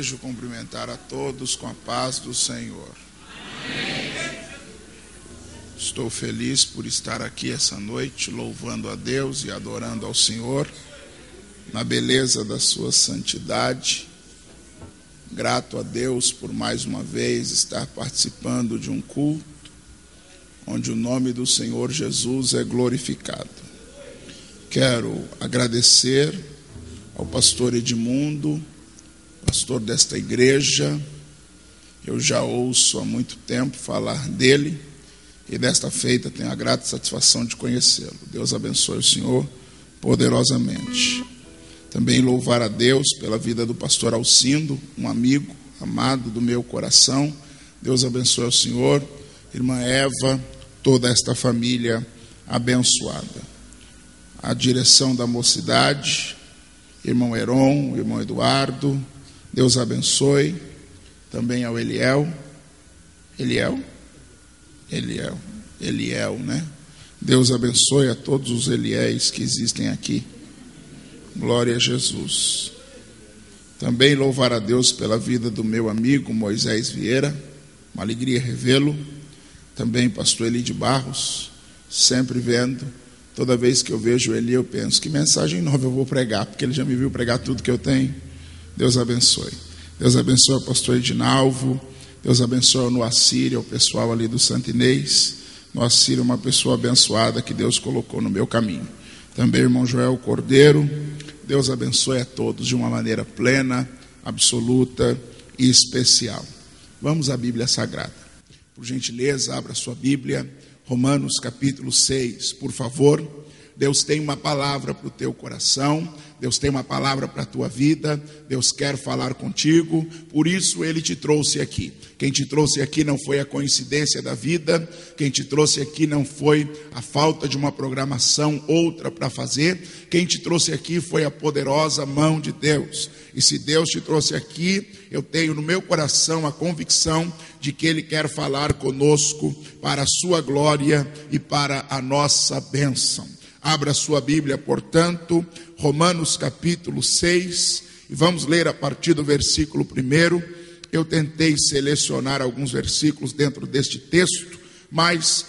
Desejo cumprimentar a todos com a paz do Senhor. Estou feliz por estar aqui essa noite, louvando a Deus e adorando ao Senhor, na beleza da sua santidade. Grato a Deus por mais uma vez estar participando de um culto, onde o nome do Senhor Jesus é glorificado. Quero agradecer ao pastor Edmundo, pastor desta igreja. Eu já ouço há muito tempo falar dele e desta feita tenho a grata satisfação de conhecê-lo. Deus abençoe o senhor poderosamente. Também louvar a Deus pela vida do pastor Alcindo, um amigo amado do meu coração. Deus abençoe o senhor, irmã Eva, toda esta família abençoada. A direção da mocidade, irmão Heron, irmão Eduardo, Deus abençoe. Também ao Eliel, né? Deus abençoe a todos os Eliéis que existem aqui. Glória a Jesus. Também louvar a Deus pela vida do meu amigo Moisés Vieira, uma alegria revê-lo. Também pastor Eli de Barros, sempre vendo. Toda vez que eu vejo ele, eu penso, que mensagem nova eu vou pregar, porque ele já me viu pregar tudo que eu tenho. Deus abençoe. Deus abençoe o pastor Edinalvo. Deus abençoe o Noacir, o pessoal ali do Santo Inês. Noacir é uma pessoa abençoada que Deus colocou no meu caminho. Também irmão Joel Cordeiro. Deus abençoe a todos de uma maneira plena, absoluta e especial. Vamos à Bíblia Sagrada. Por gentileza, abra sua Bíblia. Romanos capítulo 6, por favor. Deus tem uma palavra para o teu coração, Deus tem uma palavra para a tua vida, Deus quer falar contigo, por isso Ele te trouxe aqui. Quem te trouxe aqui não foi a coincidência da vida, quem te trouxe aqui não foi a falta de uma programação outra para fazer, quem te trouxe aqui foi a poderosa mão de Deus. E se Deus te trouxe aqui, eu tenho no meu coração a convicção de que Ele quer falar conosco para a sua glória e para a nossa bênção. Abra sua Bíblia, portanto, Romanos capítulo 6, e vamos ler a partir do versículo 1. Eu tentei selecionar alguns versículos dentro deste texto, mas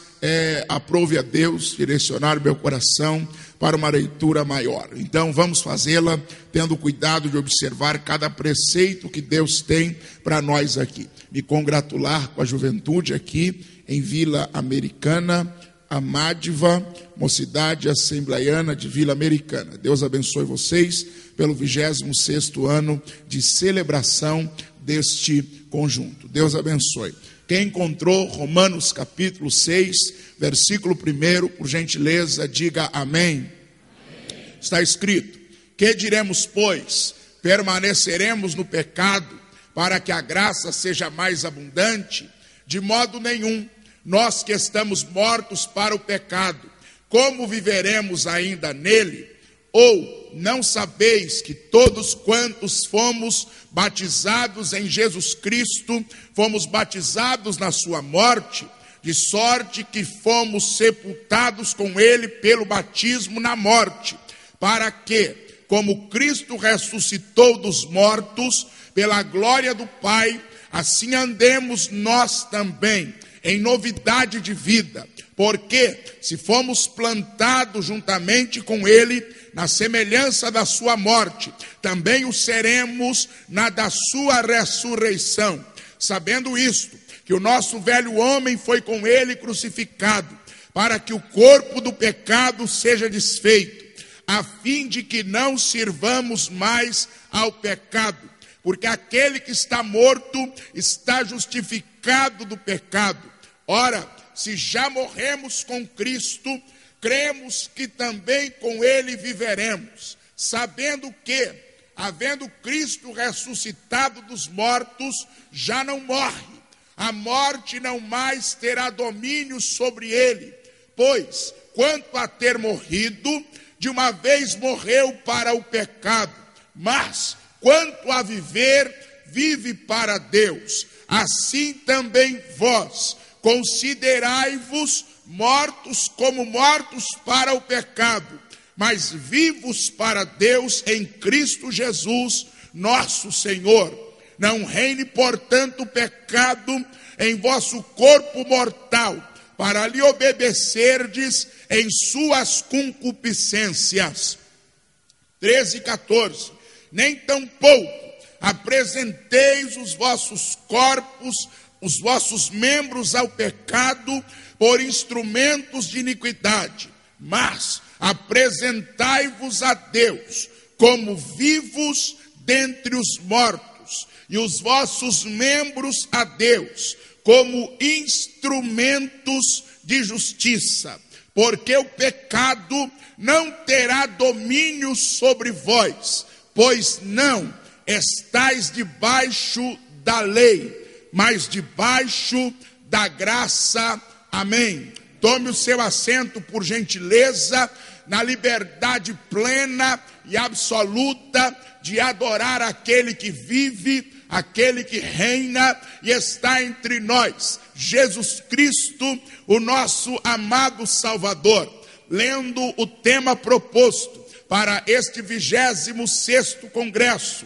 aprove a Deus direcionar meu coração para uma leitura maior. Então vamos fazê-la tendo cuidado de observar cada preceito que Deus tem para nós aqui. Me congratular com a juventude aqui em Vila Americana, Amádiva, Mocidade Assembleiana de Vila Americana. Deus abençoe vocês pelo 26º ano de celebração deste conjunto. Deus abençoe. Quem encontrou Romanos capítulo 6, versículo 1, por gentileza, diga amém. Está escrito: que diremos, pois? Permaneceremos no pecado para que a graça seja mais abundante? De modo nenhum. Nós que estamos mortos para o pecado, como viveremos ainda nele? Ou não sabeis que todos quantos fomos batizados em Jesus Cristo, fomos batizados na sua morte, de sorte que fomos sepultados com ele pelo batismo na morte, para que, como Cristo ressuscitou dos mortos, pela glória do Pai, assim andemos nós também, em novidade de vida, porque se fomos plantados juntamente com ele na semelhança da sua morte, também o seremos na da sua ressurreição, sabendo isto, que o nosso velho homem foi com ele crucificado, para que o corpo do pecado seja desfeito, a fim de que não sirvamos mais ao pecado, porque aquele que está morto está justificado do pecado. Ora, se já morremos com Cristo, cremos que também com ele viveremos, sabendo que, havendo Cristo ressuscitado dos mortos, já não morre. A morte não mais terá domínio sobre ele, pois, quanto a ter morrido, de uma vez morreu para o pecado, mas, quanto a viver, vive para Deus. Assim também vós, considerai-vos mortos como mortos para o pecado, mas vivos para Deus em Cristo Jesus, nosso Senhor. Não reine, portanto, o pecado em vosso corpo mortal, para lhe obedecerdes em suas concupiscências. 13 e 14. Nem tampouco apresenteis os vossos corpos, os vossos membros ao pecado por instrumentos de iniquidade, mas apresentai-vos a Deus como vivos dentre os mortos, e os vossos membros a Deus como instrumentos de justiça, porque o pecado não terá domínio sobre vós, pois não estáis debaixo da lei, mas debaixo da graça. Amém. Tome o seu assento, por gentileza, na liberdade plena e absoluta de adorar aquele que vive, aquele que reina e está entre nós, Jesus Cristo, o nosso amado Salvador. Lendo o tema proposto para este 26º Congresso,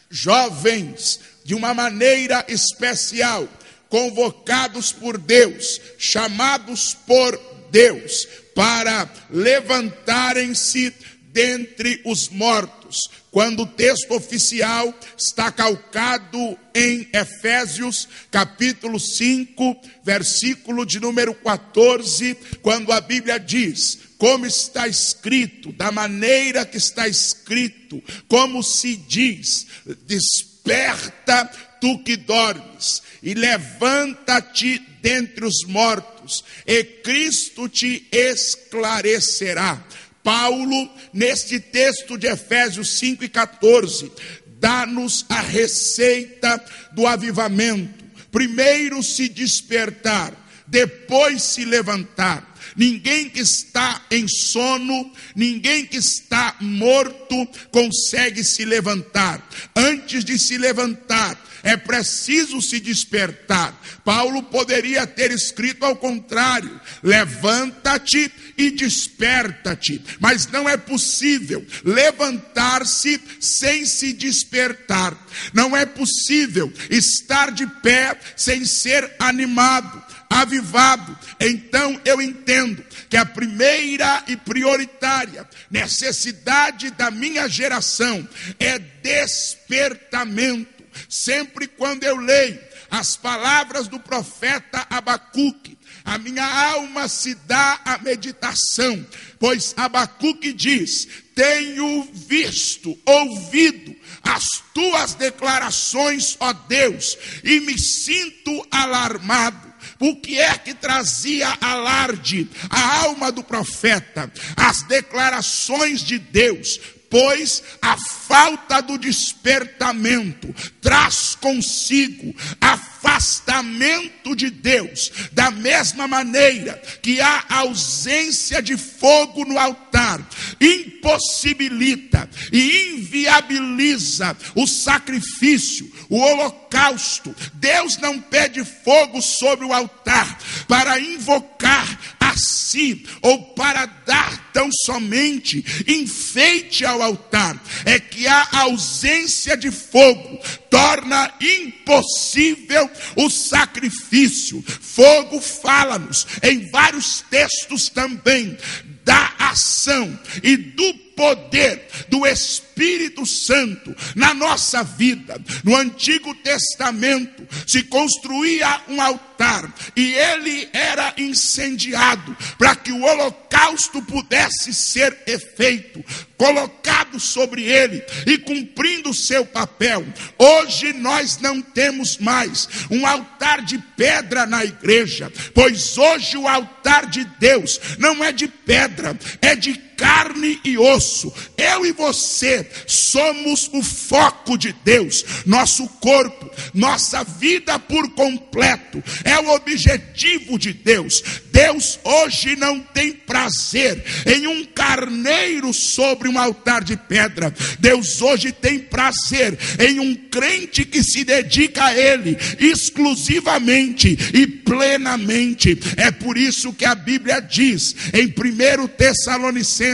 jovens, de uma maneira especial, convocados por Deus, chamados por Deus, para levantarem-se dentre os mortos, quando o texto oficial está calcado em Efésios, capítulo 5, versículo de número 14, quando a Bíblia diz: como está escrito, da maneira que está escrito, como se diz, desperta tu que dormes, e levanta-te dentre os mortos, e Cristo te esclarecerá. Paulo, neste texto de Efésios 5 e 14, dá-nos a receita do avivamento. Primeiro se despertar, depois se levantar. Ninguém que está em sono, ninguém que está morto consegue se levantar. Antes de se levantar, é preciso se despertar. Paulo poderia ter escrito ao contrário: levanta-te e desperta-te. Mas não é possível levantar-se sem se despertar. Não é possível estar de pé sem ser animado, avivado. Então eu entendo que a primeira e prioritária necessidade da minha geração é despertamento. Sempre quando eu leio as palavras do profeta Abacuque, a minha alma se dá à meditação, pois Abacuque diz: tenho visto, ouvido as tuas declarações, ó Deus, e me sinto alarmado. O que é que trazia alarde à alma do profeta? As declarações de Deus. Pois a falta do despertamento traz consigo afastamento de Deus. Da mesma maneira que a ausência de fogo no altar impossibilita e inviabiliza o sacrifício, o holocausto. Deus não pede fogo sobre o altar para invocar a si ou para dar tão somente enfeite ao altar. É que a ausência de fogo torna impossível o sacrifício. Fogo fala-nos em vários textos também da ação e do poder do Espírito Santo na nossa vida. No Antigo Testamento se construía um altar e ele era incendiado para que o holocausto pudesse ser feito, colocado sobre ele e cumprindo o seu papel. Hoje nós não temos mais um altar de pedra na igreja, pois hoje o altar de Deus não é de pedra, é de carne e osso. Eu e você somos o foco de Deus. Nosso corpo, nossa vida por completo é o objetivo de Deus. Deus hoje não tem prazer em um carneiro sobre um altar de pedra. Deus hoje tem prazer em um crente que se dedica a Ele exclusivamente e plenamente. É por isso que a Bíblia diz em 1 Tessalonicenses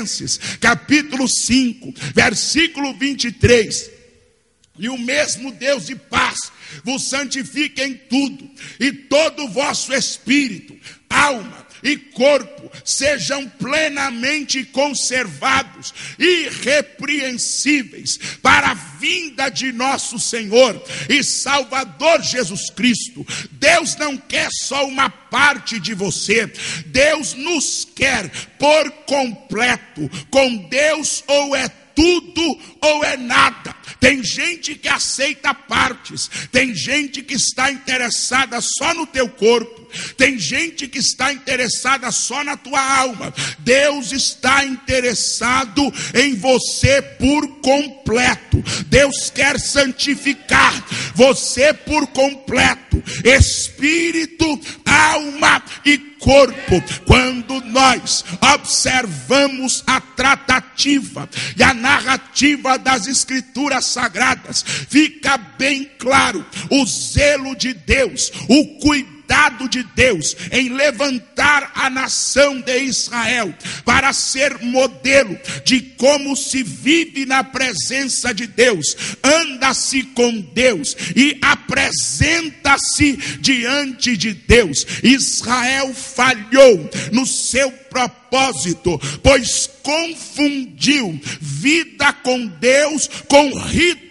capítulo 5, versículo 23: E o mesmo Deus de paz vos santifique em tudo, e todo o vosso espírito, alma e corpo sejam plenamente conservados, irrepreensíveis, para a vinda de nosso Senhor e Salvador Jesus Cristo. Deus não quer só uma parte de você, Deus nos quer por completo. Com Deus ou é tudo ou é nada. Tem gente que aceita partes, tem gente que está interessada só no teu corpo, tem gente que está interessada só na tua alma. Deus está interessado em você por completo. Deus quer santificar você por completo, espírito, alma e corpo. Quando nós observamos a tratativa e a narrativa das Escrituras Sagradas, fica bem claro o zelo de Deus, o cuidado de Deus em levantar a nação de Israel para ser modelo de como se vive na presença de Deus, anda-se com Deus e apresenta-se diante de Deus. Israel falhou no seu propósito, pois confundiu vida com Deus com ritualismo.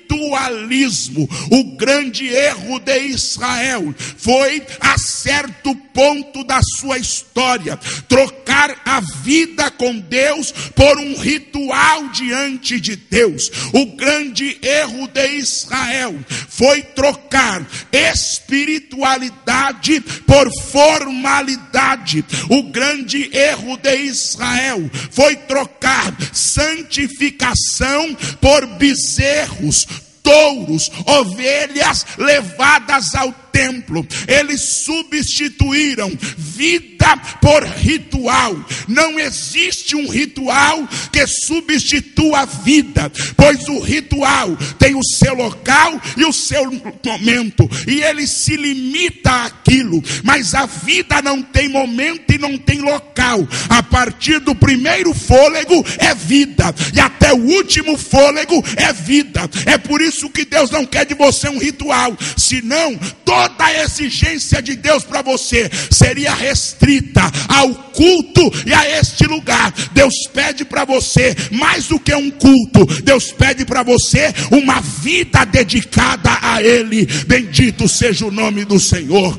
O grande erro de Israel foi, a certo ponto da sua história, trocar a vida com Deus por um ritual diante de Deus. O grande erro de Israel foi trocar espiritualidade por formalidade. O grande erro de Israel foi trocar santificação por bezerros, touros, ovelhas levadas ao templo. Eles substituíram vida por ritual. Não existe um ritual que substitua a vida, pois o ritual tem o seu local e o seu momento, e ele se limita àquilo, mas a vida não tem momento e não tem local. A partir do primeiro fôlego é vida, e até o último fôlego é vida. É por isso que Deus não quer de você um ritual, senão toda a exigência de Deus para você seria restrita ao culto e a este lugar. Deus pede para você mais do que um culto, Deus pede para você uma vida dedicada a Ele. Bendito seja o nome do Senhor.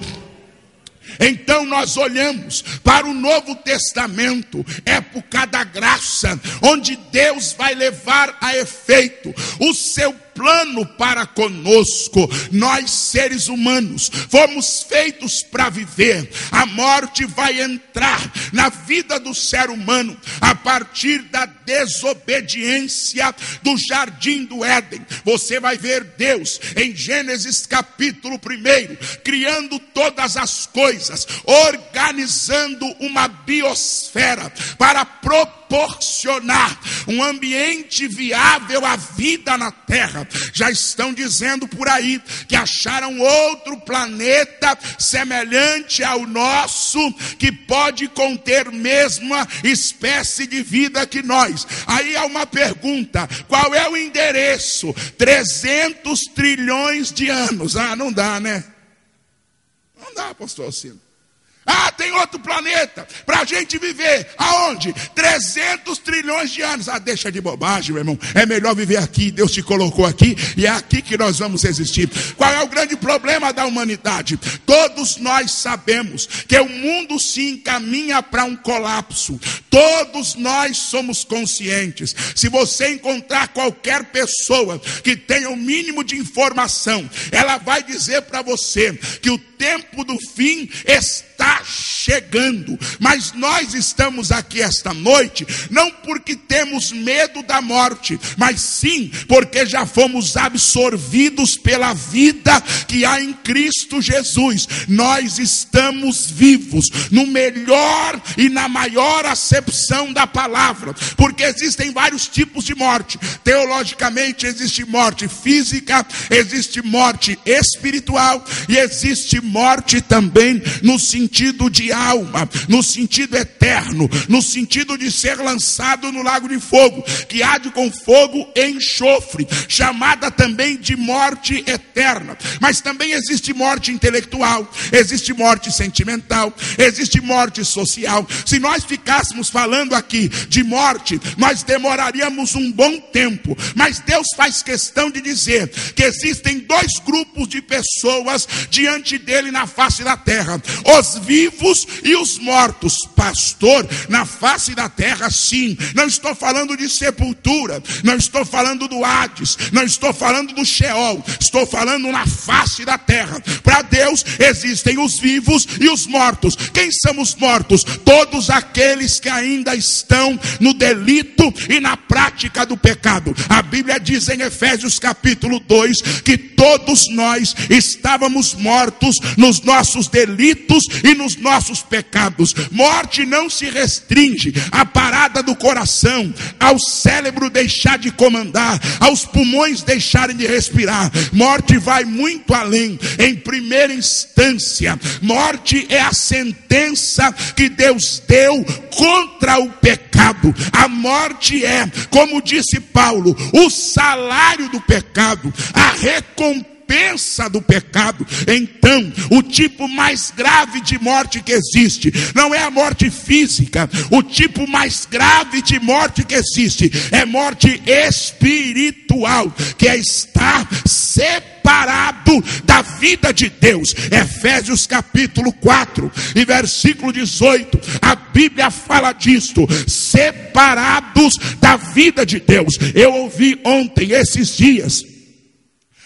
Então nós olhamos para o Novo Testamento, época da graça, onde Deus vai levar a efeito o seu plano para conosco. Nós, seres humanos, fomos feitos para viver. A morte vai entrar na vida do ser humano a partir da desobediência do jardim do Éden. Você vai ver Deus em Gênesis capítulo 1 criando todas as coisas, organizando uma biosfera para proporcionar um ambiente viável à vida na terra. Já estão dizendo por aí que acharam outro planeta semelhante ao nosso, que pode conter mesma espécie de vida que nós. Aí há uma pergunta: qual é o endereço? 300 trilhões de anos. Não dá, né? Não dá, pastor Alcino. Tem outro planeta para a gente viver. Aonde? 300 trilhões de anos. Deixa de bobagem, meu irmão. É melhor viver aqui. Deus te colocou aqui e é aqui que nós vamos existir. Qual é o grande problema da humanidade? Todos nós sabemos que o mundo se encaminha para um colapso. Todos nós somos conscientes. Se você encontrar qualquer pessoa que tenha o mínimo de informação, ela vai dizer para você que o tempo do fim está chegando. Mas nós estamos aqui esta noite não porque temos medo da morte, mas sim porque já fomos absorvidos pela vida que há em Cristo Jesus. Nós estamos vivos no melhor e na maior acepção da palavra, porque existem vários tipos de morte. Teologicamente existe morte física, existe morte espiritual e existe morte também no sentido de alma, no sentido eterno, no sentido de ser lançado no lago de fogo, que arde com fogo e enxofre, chamada também de morte eterna. Mas também existe morte intelectual, existe morte sentimental, existe morte social. Se nós ficássemos falando aqui de morte, nós demoraríamos um bom tempo, mas Deus faz questão de dizer que existem dois grupos de pessoas diante dele na face da terra: os vivos e os mortos. Pastor, na face da terra, sim. Não estou falando de sepultura, não estou falando do Hades, não estou falando do Sheol, estou falando na face da terra. Para Deus existem os vivos e os mortos. Quem são os mortos? Todos aqueles que ainda estão no delito e na prática do pecado. A Bíblia diz em Efésios capítulo 2 que todos nós estávamos mortos nos nossos delitos e nos nossos pecados. Morte não se restringe à parada do coração, ao cérebro deixar de comandar, aos pulmões deixarem de respirar. Morte vai muito além. Em primeira instância, morte é a sentença que Deus deu contra o pecado. A morte é, como disse Paulo, o salário do pecado, a recompensa do pecado. Então, o tipo mais grave de morte que existe não é a morte física. O tipo mais grave de morte que existe é morte espiritual, que é estar separado da vida de Deus. Efésios capítulo 4 e versículo 18, a Bíblia fala disto: separados da vida de Deus. Eu ouvi ontem, esses dias,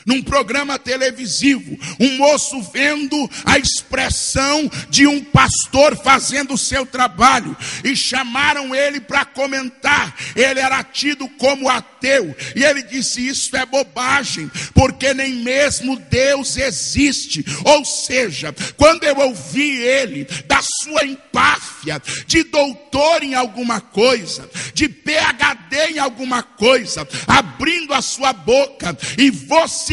num programa televisivo, um moço vendo a expressão de um pastor fazendo o seu trabalho, e chamaram ele para comentar. Ele era tido como ateu, e ele disse: isso é bobagem, porque nem mesmo Deus existe. Ou seja, quando eu ouvi ele, da sua empáfia de doutor em alguma coisa, de PhD em alguma coisa, abrindo a sua boca e vociferando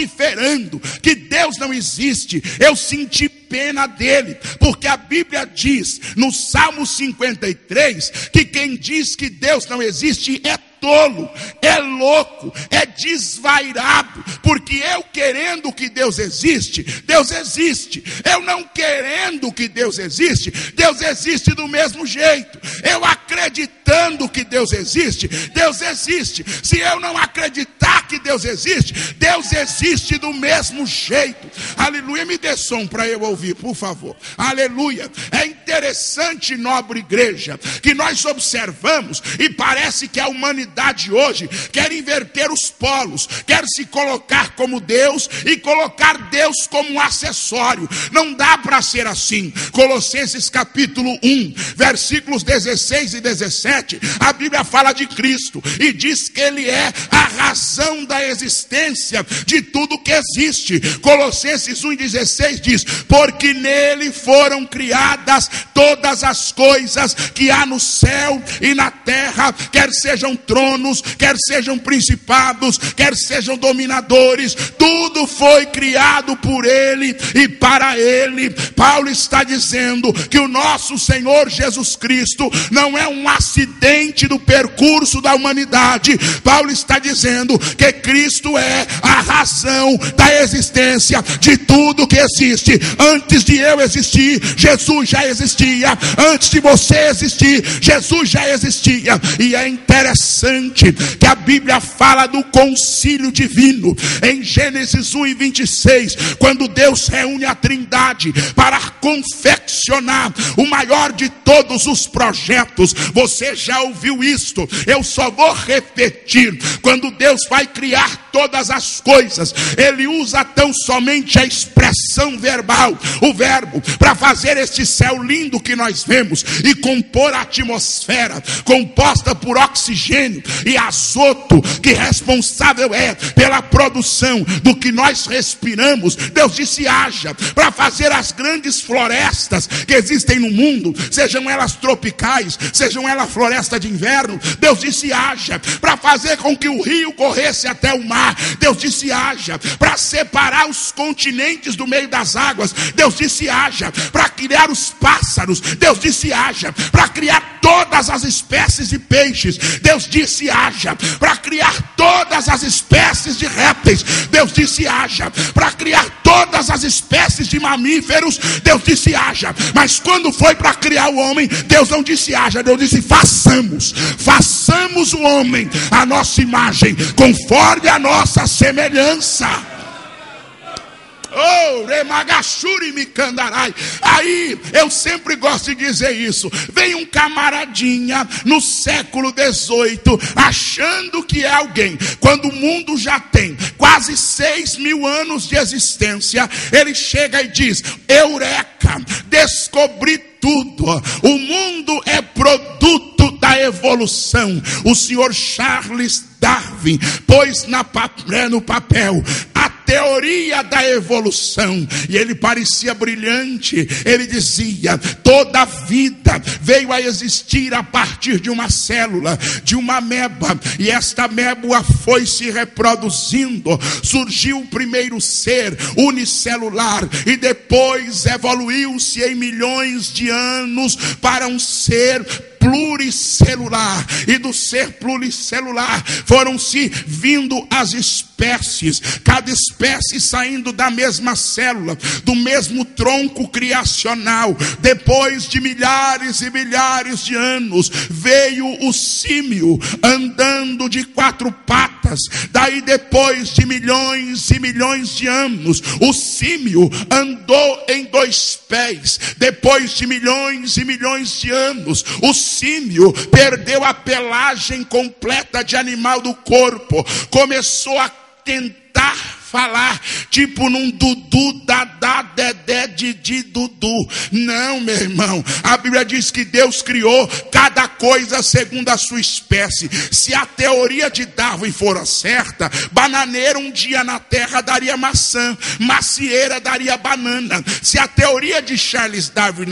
que Deus não existe, eu senti pena dele, porque a Bíblia diz no Salmo 53 que quem diz que Deus não existe é tolo, é louco, é desvairado. Porque eu querendo que Deus existe, Deus existe. Eu não querendo que Deus existe, Deus existe do mesmo jeito. Eu acreditando que Deus existe, Deus existe. Se eu não acreditar que Deus existe, Deus existe do mesmo jeito. Aleluia. Me dê som para eu ouvir, por favor. Aleluia. É interessante, nobre igreja, que nós observamos, e parece que a humanidade hoje quer inverter os polos, quer se colocar como Deus e colocar Deus como um acessório. Não dá para ser assim. Colossenses capítulo 1, versículos 16 e 17, a Bíblia fala de Cristo e diz que Ele é a razão da existência de tudo que existe. Colossenses 1,16 diz: porque nele foram criadas todas as coisas que há no céu e na terra, quer sejam tronos, quer sejam principados, quer sejam dominadores. Tudo foi criado por ele e para ele. Paulo está dizendo que o nosso Senhor Jesus Cristo não é um acidente do percurso da humanidade. Paulo está dizendo que Cristo é a razão da existência de tudo que existe. Antes de eu existir, Jesus já existia. Antes de você existir, Jesus já existia. E é interessante que a Bíblia fala do concílio divino. Em Gênesis 1:26, quando Deus reúne a Trindade para confeccionar o maior de todos os projetos. Você já ouviu isto, eu só vou repetir. Quando Deus vai criar todas as coisas, Ele usa tão somente a expressão verbal, o verbo, para fazer este céu lindo que nós vemos e compor a atmosfera composta por oxigênio e azoto, que responsável é pela produção do que nós respiramos. Deus disse: haja, para fazer as grandes florestas que existem no mundo, sejam elas tropicais, sejam elas floresta de inverno, Deus disse haja. Para fazer com que o rio corresse até o mar, Deus disse haja. Para separar os continentes do meio das águas, Deus disse haja. Para criar os pássaros, Deus disse haja. Para criar todas as espécies de peixes, Deus disse haja. Para criar todas as espécies de répteis, Deus disse haja. Para criar todas as espécies de mamíferos, Deus disse haja. Mas quando foi para criar o homem, Deus não disse haja, Deus disse façamos o homem a nossa imagem, conforme a nossa semelhança. Oh, remagachuri me candarai. Aí eu sempre gosto de dizer isso. Vem um camaradinha no século XVIII achando que é alguém, quando o mundo já tem quase 6.000 anos de existência. Ele chega e diz: eureka, descobri tudo. O mundo é produto da evolução. O senhor Charles Darwin pôs no papel a teoria da evolução, e ele parecia brilhante. Ele dizia: toda a vida veio a existir a partir de uma célula, de uma ameba, e esta ameba foi se reproduzindo. Surgiu o primeiro ser unicelular, e depois evoluiu-se em milhões de anos para um ser pluricelular, e do ser pluricelular foram se vindo as espécies, cada espécie saindo da mesma célula, do mesmo tronco criacional. Depois de milhares e milhares de anos, veio o símio andando de 4 patas. Daí, depois de milhões e milhões de anos, o símio andou em 2 pés. Depois de milhões e milhões de anos, o símio perdeu a pelagem completa de animal do corpo, começou a tentar falar, tipo num dudu, dadá, dedé, didi, dudu. Não, meu irmão, a Bíblia diz que Deus criou cada coisa segundo a sua espécie. Se a teoria de Darwin fora certa, bananeira um dia na terra daria maçã, macieira daria banana. Se a teoria de Charles Darwin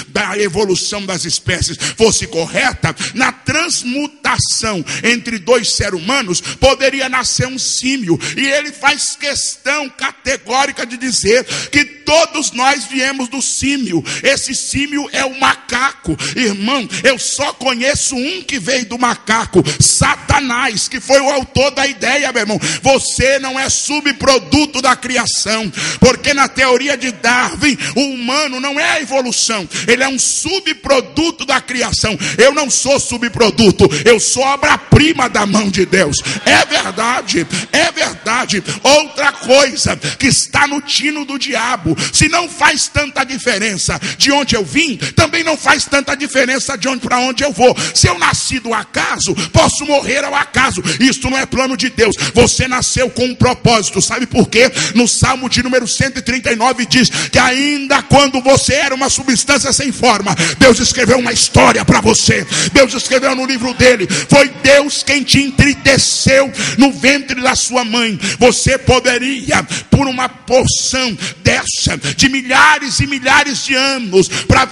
da evolução das espécies fosse correta, na transmutação entre 2 seres humanos poderia nascer um símio. E ele faz questão categórica de dizer que todos nós viemos do símio. Esse símio é o macaco. Irmão, eu só conheço um que veio do macaco: Satanás, que foi o autor da ideia, meu irmão. Você não é subproduto da criação, porque na teoria de Darwin, o humano não é a evolução, ele é um subproduto da criação. Eu não sou subproduto, eu sou obra-prima da mão de Deus. É verdade, é verdade. Outra coisa que está no tino do diabo: se não faz tanta diferença de onde eu vim, também não faz tanta diferença de onde para onde eu vou. Se eu nasci do acaso, posso morrer ao acaso. Isso não é plano de Deus. Você nasceu com um propósito. Sabe por quê? No Salmo de número 139 diz que ainda quando você era uma substância sem forma, Deus escreveu uma história para você. Deus escreveu no livro dele. Foi Deus quem te entristeceu no ventre da sua mãe. Você poderia, por uma porção dessa, de milhares e milhares de anos, para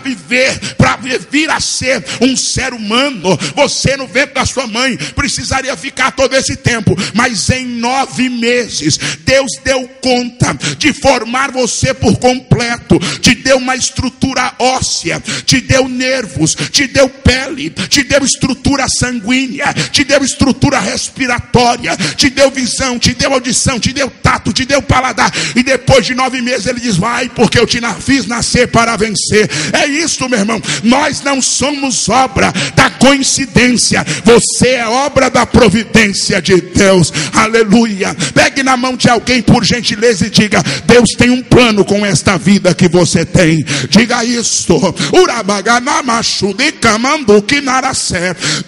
vir a ser um ser humano, você no ventre da sua mãe precisaria ficar todo esse tempo. Mas em 9 meses, Deus deu conta de formar você por completo. Te deu uma estrutura óssea, te deu nervos, te deu pele, te deu estrutura sanguínea, te deu estrutura respiratória, te deu visão, te deu audição, te deu tato, te deu paladar. E depois de 9 meses ele diz: vai, porque eu te fiz nascer para vencer. É isso, meu irmão. Nós não somos obra da coincidência. Você é obra da providência de Deus. Aleluia. Pegue na mão de alguém, por gentileza, e diga: Deus tem um plano com esta vida que você tem. Diga isso.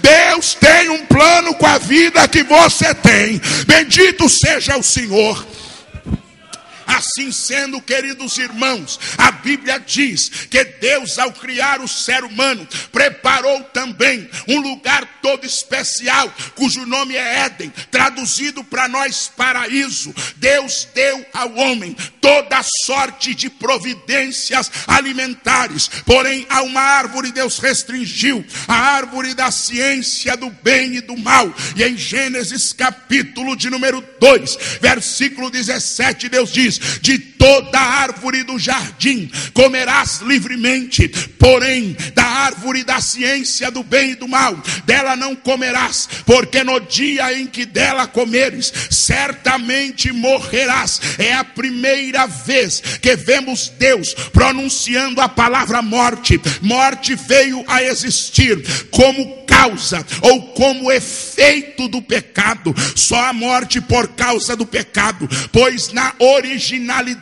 Deus tem um plano com a vida que você tem. Bendito seja o Senhor. A Assim sendo, queridos irmãos, a Bíblia diz que Deus, ao criar o ser humano, preparou também um lugar todo especial, cujo nome é Éden, traduzido para nós paraíso. Deus deu ao homem toda sorte de providências alimentares, porém a uma árvore Deus restringiu, a árvore da ciência do bem e do mal. E em Gênesis capítulo de número 2, versículo 17, Deus diz: de toda árvore do jardim comerás livremente, porém da árvore da ciência do bem e do mal, dela não comerás, porque no dia em que dela comeres, certamente morrerás. É a primeira vez que vemos Deus pronunciando a palavra morte. Morte veio a existir como causa ou como efeito do pecado. Só a morte por causa do pecado, pois na originalidade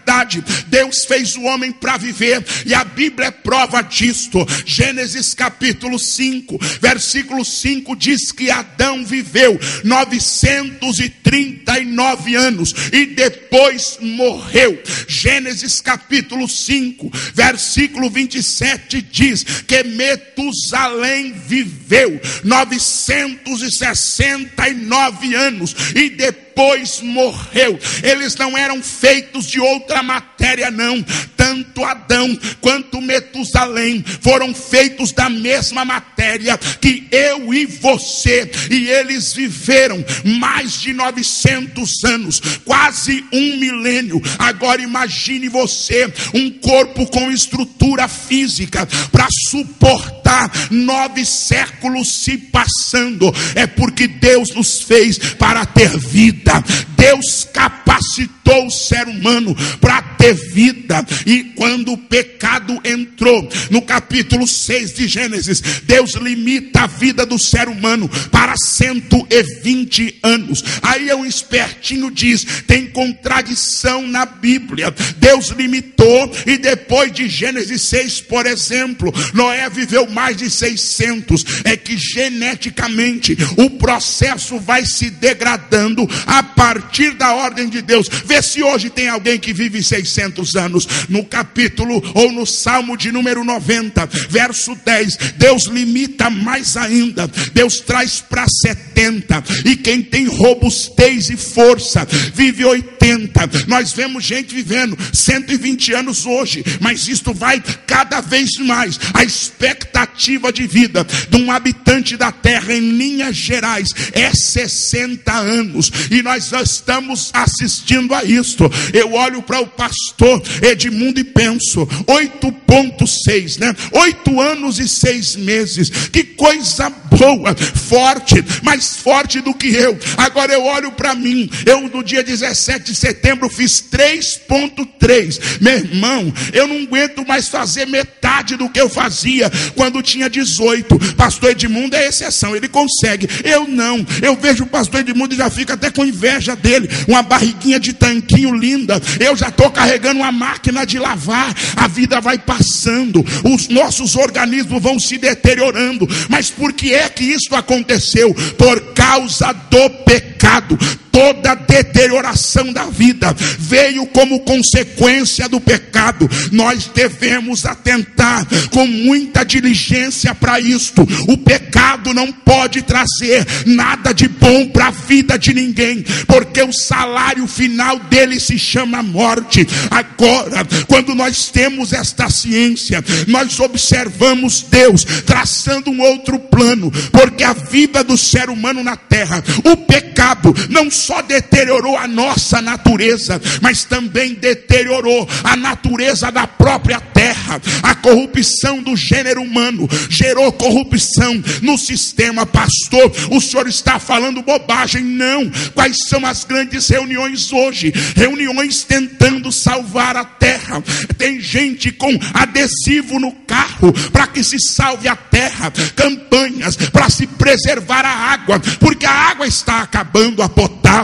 Deus fez o homem para viver, e a Bíblia é prova disto. Gênesis capítulo 5, versículo 5 diz que Adão viveu 939 anos e depois morreu. Gênesis capítulo 5, versículo 27 diz que Metusalém viveu 969 anos e depois morreu. Eles não eram feitos de outra matéria, não. Tanto Adão quanto Metusalém foram feitos da mesma matéria que eu e você, e eles viveram mais de 900 anos, quase 1 milênio. Agora imagine você um corpo com estrutura física para suportar 9 séculos se passando. É porque Deus nos fez para ter vida. Deus capacitou o ser humano para ter vida. E quando o pecado entrou, no capítulo 6 de Gênesis, Deus limita a vida do ser humano para 120 anos. Aí um espertinho diz: tem contradição na Bíblia. Deus limitou, e depois de Gênesis 6, por exemplo, Noé viveu mais de 600. É que geneticamente o processo vai se degradando a partir da ordem de Deus. Vê se hoje tem alguém que vive 600 anos. No capítulo ou no Salmo de número 90, verso 10, Deus limita mais ainda. Deus traz para 70. E quem tem robustez e força vive 80. Nós vemos gente vivendo 120 anos hoje, mas isto vai cada vez mais. A expectativa de vida de um habitante da terra, em linhas gerais, é 60 anos. E nós estamos assistindo a isto. Eu olho para o pastor Edmundo e penso: 8,6, né? 8 anos e 6 meses. Que coisa boa, forte, mais forte do que eu. Agora eu olho para mim. Eu no dia 17 de setembro fiz 3,3. Meu irmão, eu não aguento mais fazer metade do que eu fazia quando tinha 18. Pastor Edmundo é exceção, ele consegue. Eu não. Eu vejo o pastor Edmundo e já fico até com inveja dele. Uma barriguinha de tanquinho linda. Eu já estou carregando uma máquina de lavar. A vida vai passando, os nossos organismos vão se deteriorando. Mas por que é que isso aconteceu? Por causa do pecado. Toda deterioração da vida veio como consequência do pecado. Nós devemos atentar com muita diligência para isto. O pecado não pode trazer nada de bom para a vida de ninguém, porque o salário final dele se chama morte. Agora, quando nós temos esta ciência, nós observamos Deus traçando um outro plano, porque a vida do ser humano na terra, o pecado não só deteriorou a nossa natureza, mas também deteriorou a natureza da própria terra. A corrupção do gênero humano gerou corrupção no sistema. Pastor, o senhor está falando bobagem. Não. Quais são as grandes reuniões hoje? Reuniões tentando salvar a terra. Tem gente com adesivo no carro para que se salve a terra. Campanhas para se preservar a água, porque a água está acabando, a potável.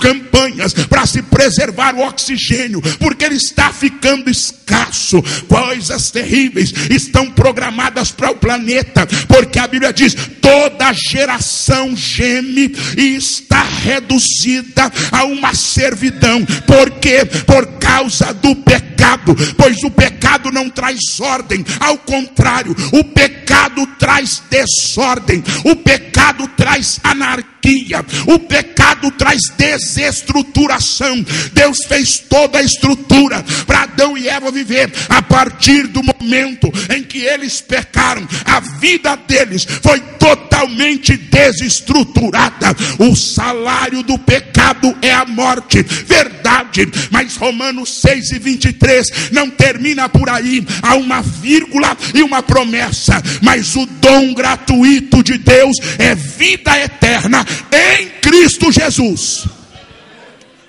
Campanha artimanhas para se preservar o oxigênio, porque ele está ficando escasso. Coisas terríveis estão programadas para o planeta, porque a Bíblia diz: toda geração geme e está reduzida a uma servidão. Por quê? Por causa do pecado. Pois o pecado não traz ordem, ao contrário, o pecado traz desordem, o pecado traz anarquia, o pecado traz desestruturação. Deus fez toda a estrutura para Adão e Eva viver. A partir do momento em que eles pecaram, a vida deles foi totalmente desestruturada. O salário do pecado é a morte, verdade, mas Romanos 6:23 não termina por aí. Há uma vírgula e uma promessa: mas o dom gratuito de Deus é vida eterna em Cristo Jesus.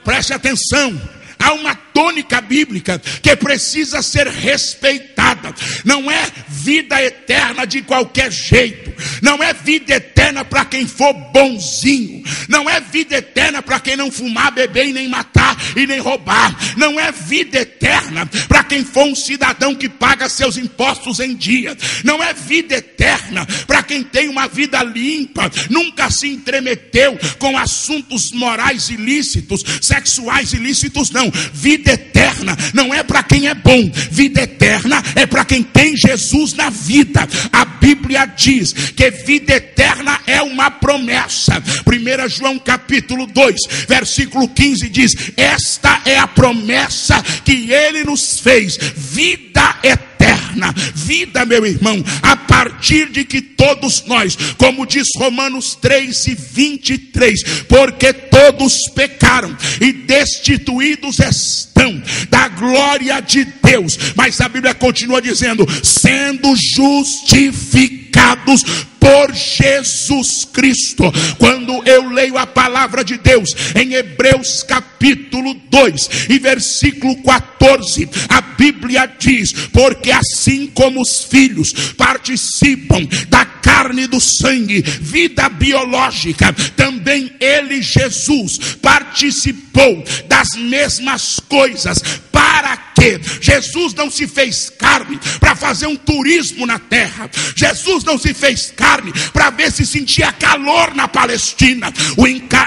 Preste atenção, há uma tônica bíblica que precisa ser respeitada. Não é vida eterna de qualquer jeito, não é vida eterna para quem for bonzinho, não é vida eterna para quem não fumar, beber e nem matar e nem roubar, não é vida eterna para quem for um cidadão que paga seus impostos em dia, não é vida eterna para quem tem uma vida limpa, nunca se entremeteu com assuntos morais ilícitos, sexuais ilícitos. Não, vida eterna não é para quem é bom, vida eterna é para quem tem Jesus na vida. A Bíblia diz que vida eterna é uma promessa. 1 João capítulo 2 versículo 15 diz: esta é a promessa que ele nos fez, vida eterna. Vida, meu irmão, a partir de que todos nós, como diz Romanos 3:23, porque todos pecaram e destituídos estão da glória de Deus. Mas a Bíblia continua dizendo: sendo justificados por Jesus Cristo. Quando eu leio a palavra de Deus em Hebreus capítulo 2 e versículo 14, a Bíblia diz: porque assim como os filhos participam da carne e do sangue, vida biológica, também ele, Jesus, participou das mesmas coisas. Para quê? Jesus não se fez carne para fazer um turismo na terra. Jesus não se fez carne para ver se sentia calor na Palestina.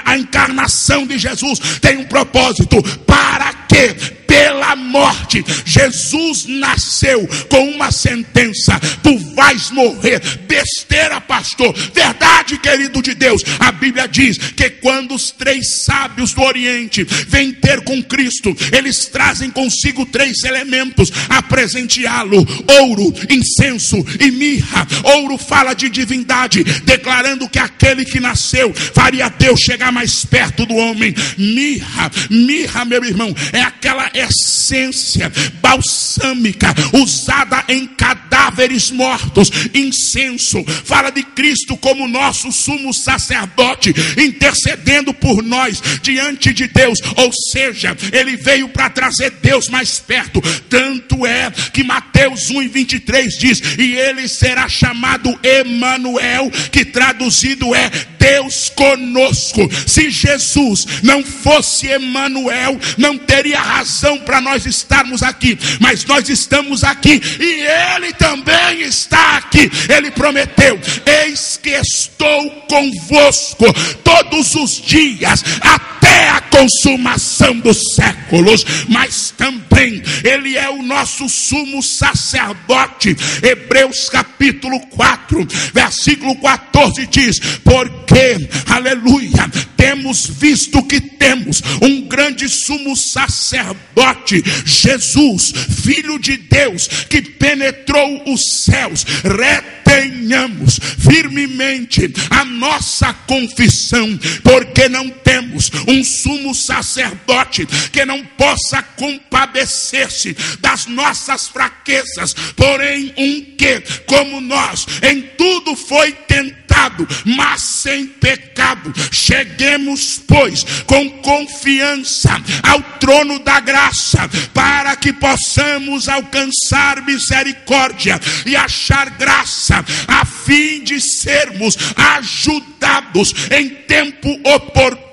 A encarnação de Jesus tem um propósito. Para quê? Pela morte. Jesus nasceu com uma sentença: tu vais morrer. Besteira, pastor. Verdade, querido de Deus. A Bíblia diz que quando os 3 sábios do Oriente vêm ter com Cristo, eles trazem consigo 3 elementos a presenteá-lo: ouro, incenso e mirra. Ouro fala de divindade, declarando que aquele que nasceu faria Deus chegar mais perto do homem. Mirra, meu irmão, é aquela essência balsâmica usada em cadáveres mortos. Incenso fala de Cristo como nosso sumo sacerdote, intercedendo por nós diante de Deus. Ou seja, ele veio para trazer Deus mais perto. Tanto é que Mateus 1:23 diz: e ele será chamado Emanuel, que traduzido é Deus conosco. Se Jesus não fosse Emanuel, não teria razão para nós estarmos aqui, mas nós estamos aqui e ele também está aqui. Ele prometeu: eis que estou convosco todos os dias até a consumação dos séculos. Mas também ele é o nosso sumo sacerdote. Hebreus capítulo 4 versículo 14 diz: porque, aleluia, temos visto que temos um grande sumo sacerdote, Jesus, Filho de Deus, que penetrou os céus. Retenhamos firmemente a nossa confissão, porque não temos um sumo sacerdote que não possa compadecer-se das nossas fraquezas, porém um que, como nós, em tudo foi tentado, mas sem pecado. Cheguemos, pois, com confiança ao trono da graça, para que possamos alcançar misericórdia e achar graça a fim de sermos ajudados em tempo oportuno.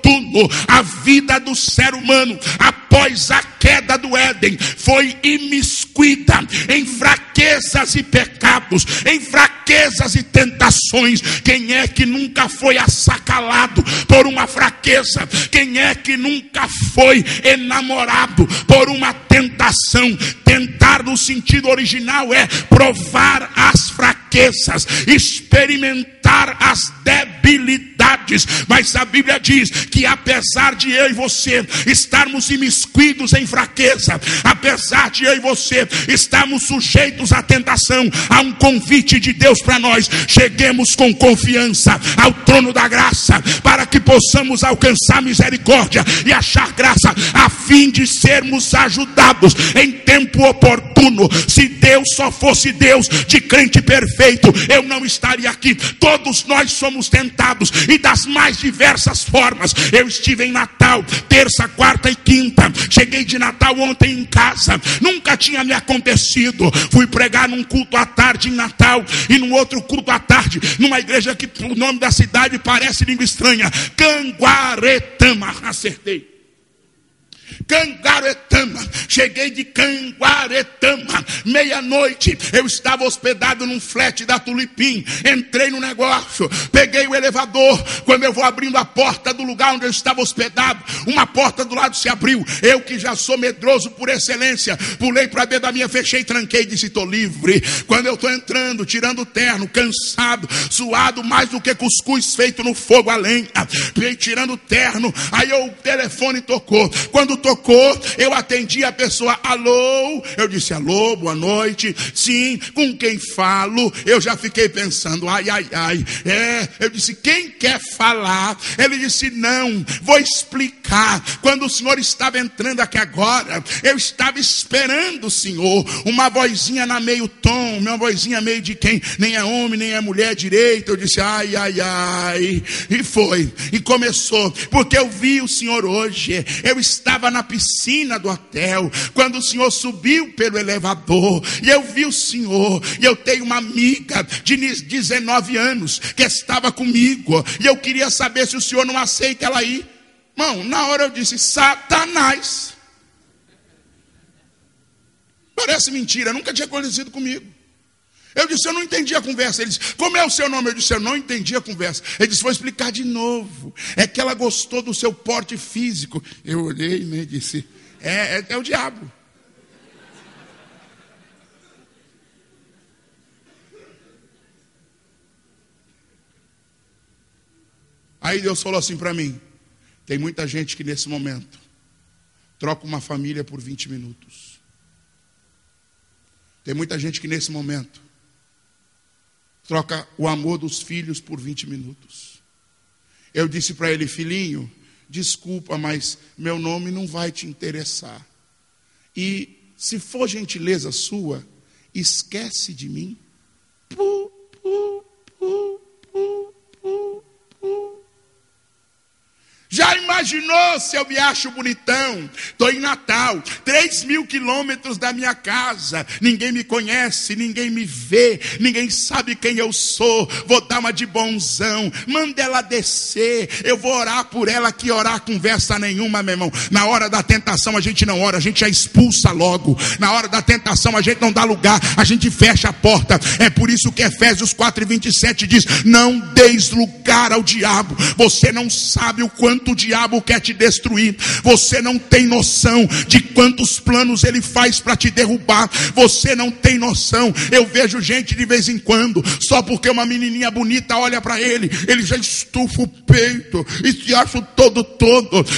A vida do ser humano, após a queda do Éden, foi imiscuída em fraquezas e pecados, em fraquezas e tentações. Quem é que nunca foi assacalado por uma fraqueza? Quem é que nunca foi enamorado por uma tentação? Tentar no sentido original é provar as fraquezas, experimentar as debilidades. Mas a Bíblia diz que apesar de eu e você estarmos imiscuídos em fraqueza, apesar de eu e você estarmos sujeitos à tentação, há um convite de Deus para nós: cheguemos com confiança ao trono da graça, para que possamos alcançar misericórdia e achar graça, a fim de sermos ajudados em tempo oportuno. Se Deus só fosse Deus de crente perfeito, eu não estaria aqui. Todos nós somos tentados, e das mais diversas formas. Eu estive em Natal, terça, quarta e quinta. Cheguei de Natal ontem em casa. Nunca tinha me acontecido. Fui pregar num culto à tarde em Natal, e num outro culto à tarde numa igreja que o nome da cidade parece língua estranha, Canguaretama. Acertei. Canguaretama. Cheguei de Canguaretama, meia-noite. Eu estava hospedado num flat da Tulipim. Entrei no negócio, peguei o elevador. Quando eu vou abrindo a porta do lugar onde eu estava hospedado, uma porta do lado se abriu. Eu, que já sou medroso por excelência, pulei para dentro da minha, fechei, tranquei e disse: estou livre. Quando eu estou entrando, tirando o terno, cansado, suado mais do que cuscuz feito no fogo a lenha, tirando o terno, aí o telefone tocou. Quando tocou, eu atendi a pessoa. Alô? Eu disse: alô, boa noite. Sim, com quem falo? Eu já fiquei pensando, ai. Eu disse: quem quer falar? Ele disse: não, vou explicar. Quando o senhor estava entrando aqui agora, eu estava esperando o senhor. Uma vozinha na meio tom, uma vozinha meio de quem nem é homem, nem é mulher direita. Eu disse: ai. E foi, e começou, porque eu vi o senhor hoje. Eu estava na piscina do hotel, quando o senhor subiu pelo elevador, e eu vi o senhor, e eu tenho uma amiga de 19 anos que estava comigo, e eu queria saber se o senhor não aceita ela ir. Irmão, na hora eu disse: Satanás. Parece mentira, nunca tinha acontecido comigo. Eu disse: eu não entendi a conversa. Ele disse: como é o seu nome? Eu disse: eu não entendi a conversa. Ele disse: vou explicar de novo. É que ela gostou do seu porte físico. Eu olhei, né, e disse: é o diabo. Aí Deus falou assim para mim: tem muita gente que nesse momento troca uma família por 20 minutos. Tem muita gente que nesse momento troca o amor dos filhos por 20 minutos. Eu disse para ele: filhinho, desculpa, mas meu nome não vai te interessar. E se for gentileza sua, esquece de mim. Já imaginou se eu me acho bonitão? Estou em Natal, 3.000 quilômetros da minha casa. Ninguém me conhece, ninguém me vê, ninguém sabe quem eu sou. Vou dar uma de bonzão, manda ela descer. Eu vou orar por ela, que orar conversa nenhuma, meu irmão. Na hora da tentação a gente não ora, a gente já expulsa logo. Na hora da tentação a gente não dá lugar, a gente fecha a porta. É por isso que Efésios 4:27 diz: não deis lugar ao diabo. Você não sabe o quanto o diabo quer te destruir. Você não tem noção de quantos planos ele faz para te derrubar. Você não tem noção. Eu vejo gente de vez em quando, só porque uma menininha bonita olha para ele, ele já estufa o peito e se acha todo.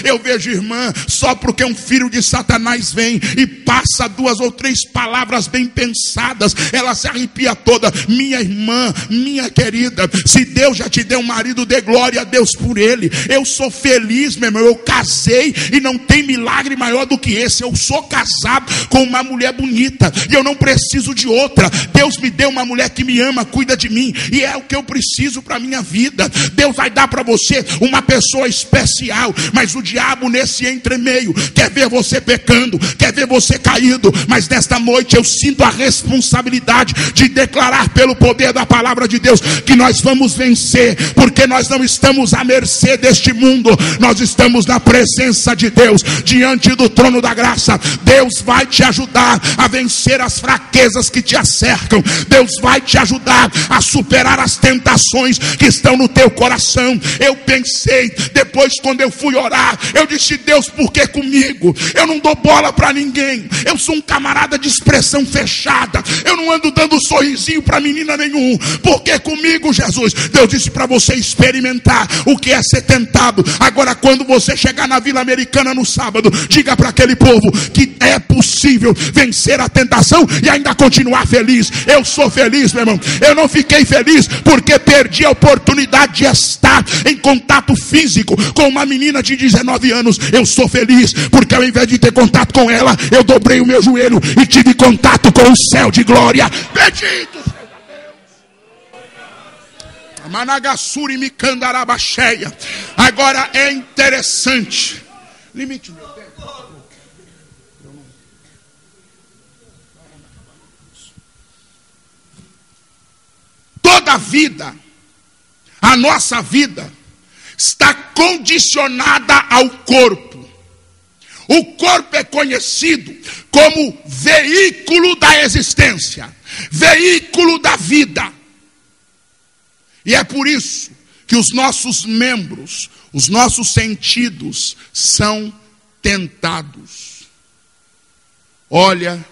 Eu vejo irmã, só porque um filho de Satanás vem e passa 2 ou 3 palavras bem pensadas, ela se arrepia toda. Minha irmã, minha querida, se Deus já te deu um marido, dê glória a Deus por ele. Eu sou feliz, meu irmão, eu casei e não tem milagre maior do que esse. Eu sou casado com uma mulher bonita e eu não preciso de outra. Deus me deu uma mulher que me ama, cuida de mim, e é o que eu preciso para a minha vida. Deus vai dar para você uma pessoa especial, mas o diabo nesse entremeio quer ver você pecando, quer ver você caído. Mas nesta noite eu sinto a responsabilidade de declarar pelo poder da palavra de Deus que nós vamos vencer, porque nós não estamos à mercê deste mundo, nós estamos na presença de Deus, diante do trono da graça. Deus vai te ajudar a vencer as fraquezas que te acercam. Deus vai te ajudar a superar as tentações que estão no teu coração. Eu pensei, depois quando eu fui orar, eu disse: Deus, por que comigo? Eu não dou bola para ninguém, eu sou um camarada de expressão fechada, eu não ando dando sorrisinho para menina nenhum. Por que comigo, Jesus? Deus disse para você experimentar o que é ser tentado. Agora, quando você chegar na Vila Americana no sábado, diga para aquele povo que é possível vencer a tentação e ainda continuar feliz. Eu sou feliz, meu irmão. Eu não fiquei feliz porque perdi a oportunidade de estar em contato físico com uma menina de 19 anos. Eu sou feliz porque ao invés de ter contato com ela, eu dobrei o meu joelho e tive contato com o céu de glória. Bendito Managassuri Mikandarabacheia. Agora é interessante. Limite o meu tempo. Toda a vida, a nossa vida, está condicionada ao corpo. O corpo é conhecido como veículo da existência, veículo da vida. E é por isso que os nossos membros, os nossos sentidos são tentados. Olha,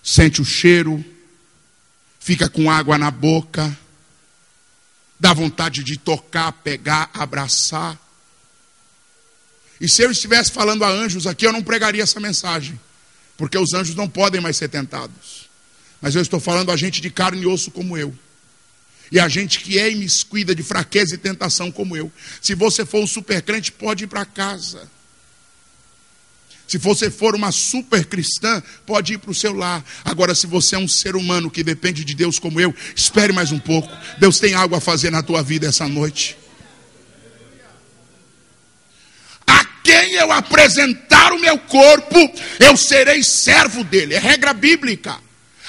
sente o cheiro, fica com água na boca, dá vontade de tocar, pegar, abraçar. E se eu estivesse falando a anjos aqui, eu não pregaria essa mensagem, porque os anjos não podem mais ser tentados. Mas eu estou falando a gente de carne e osso como eu. E a gente que é imiscuída de fraqueza e tentação como eu. Se você for um super crente, pode ir para casa. Se você for uma super cristã, pode ir para o seu lar. Agora, se você é um ser humano que depende de Deus como eu, espere mais um pouco. Deus tem algo a fazer na tua vida essa noite. A quem eu apresentar o meu corpo, eu serei servo dele. É regra bíblica.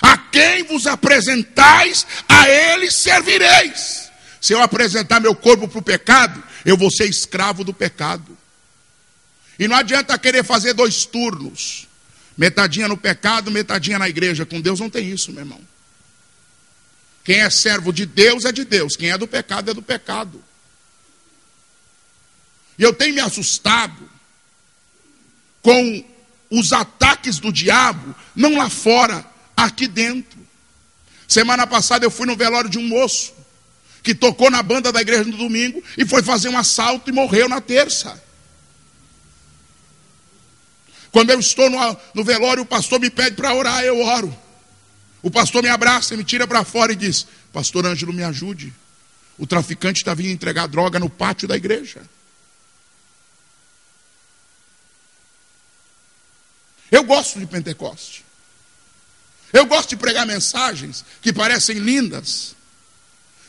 A quem vos apresentais, a ele servireis. Se eu apresentar meu corpo para o pecado, eu vou ser escravo do pecado. E não adianta querer fazer 2 turnos. Metadinha no pecado, metadinha na igreja. Com Deus não tem isso, meu irmão. Quem é servo de Deus é de Deus. Quem é do pecado é do pecado. E eu tenho me assustado com os ataques do diabo, não lá fora, aqui dentro. Semana passada eu fui no velório de um moço que tocou na banda da igreja no domingo e foi fazer um assalto e morreu na terça. Quando eu estou no velório, o pastor me pede para orar, eu oro. O pastor me abraça, me tira para fora e diz: Pastor Ângelo, me ajude. O traficante está vindo entregar droga no pátio da igreja. Eu gosto de Pentecoste. Eu gosto de pregar mensagens que parecem lindas.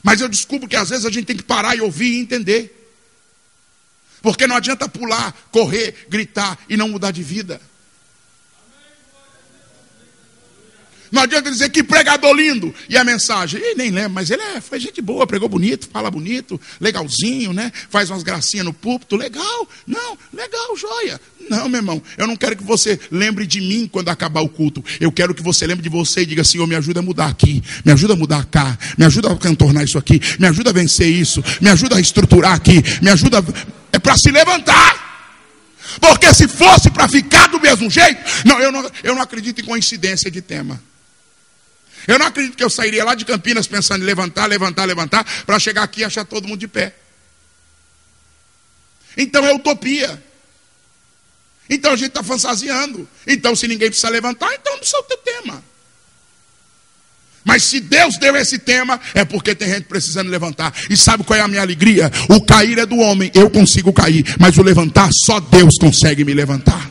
Mas eu descubro que às vezes a gente tem que parar e ouvir e entender. Porque não adianta pular, correr, gritar e não mudar de vida. Não adianta dizer que pregador lindo. E a mensagem, ele nem lembra, mas ele foi gente boa, pregou bonito, fala bonito, legalzinho, né? Faz umas gracinhas no púlpito, legal. Não, legal, joia. Não, meu irmão, eu não quero que você lembre de mim quando acabar o culto. Eu quero que você lembre de você e diga: Senhor, me ajuda a mudar aqui, me ajuda a mudar cá, me ajuda a contornar isso aqui, me ajuda a vencer isso, me ajuda a estruturar aqui, me ajuda a... É para se levantar. Porque se fosse para ficar do mesmo jeito, eu não acredito em coincidência de tema. Eu não acredito que eu sairia lá de Campinas pensando em levantar, para chegar aqui e achar todo mundo de pé. Então é utopia. Então a gente está fantasiando. Então se ninguém precisa levantar, então não é o teu tema. Mas se Deus deu esse tema, é porque tem gente precisando levantar. E sabe qual é a minha alegria? O cair é do homem, eu consigo cair. Mas o levantar, só Deus consegue me levantar.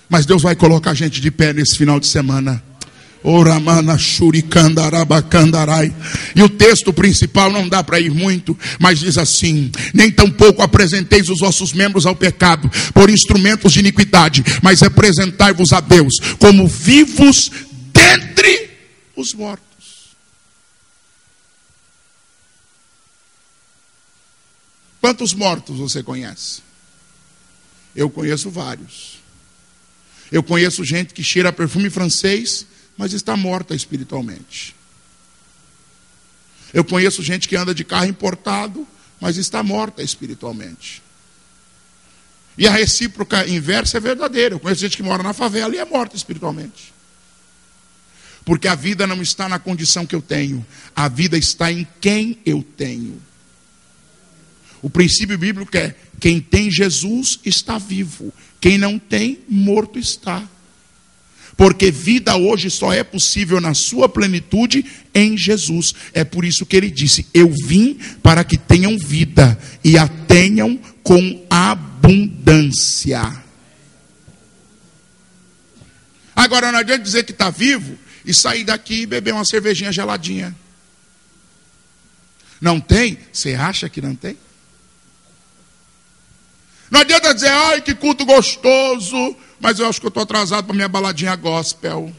Mas Deus vai colocar a gente de pé nesse final de semana. E o texto principal não dá para ir muito, mas diz assim: nem tampouco apresenteis os vossos membros ao pecado por instrumentos de iniquidade, mas apresentai-vos a Deus como vivos dentre os mortos. Quantos mortos você conhece? Eu conheço vários. Eu conheço gente que cheira perfume francês, mas está morta espiritualmente. Eu conheço gente que anda de carro importado, mas está morta espiritualmente. E a recíproca inversa é verdadeira. Eu conheço gente que mora na favela e é morta espiritualmente. Porque a vida não está na condição que eu tenho, a vida está em quem eu tenho. O princípio bíblico é: quem tem Jesus está vivo, quem não tem, morto está. Porque vida hoje só é possível na sua plenitude em Jesus. É por isso que ele disse: eu vim para que tenham vida e a tenham com abundância. Agora não adianta dizer que está vivo e sair daqui e beber uma cervejinha geladinha. Não tem? Você acha que não tem? Não adianta dizer: ai, que culto gostoso, mas eu acho que eu estou atrasado para minha baladinha gospel.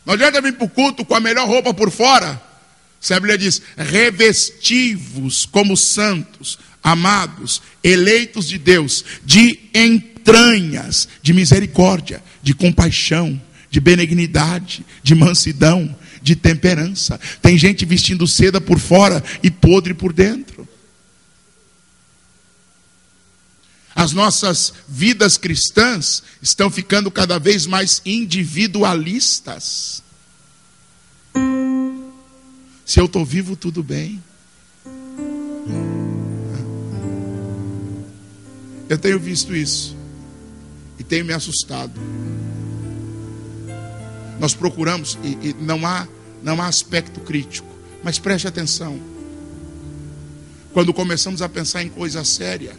Não adianta vir para o culto com a melhor roupa por fora. A Bíblia diz: revesti-vos como santos, amados, eleitos de Deus, de entranhas, de misericórdia, de compaixão, de benignidade, de mansidão, de temperança. Tem gente vestindo seda por fora e podre por dentro. As nossas vidas cristãs estão ficando cada vez mais individualistas. Se eu estou vivo, tudo bem. Eu tenho visto isso e tenho me assustado. Nós procuramos, e não há aspecto crítico, mas preste atenção. Quando começamos a pensar em coisa séria,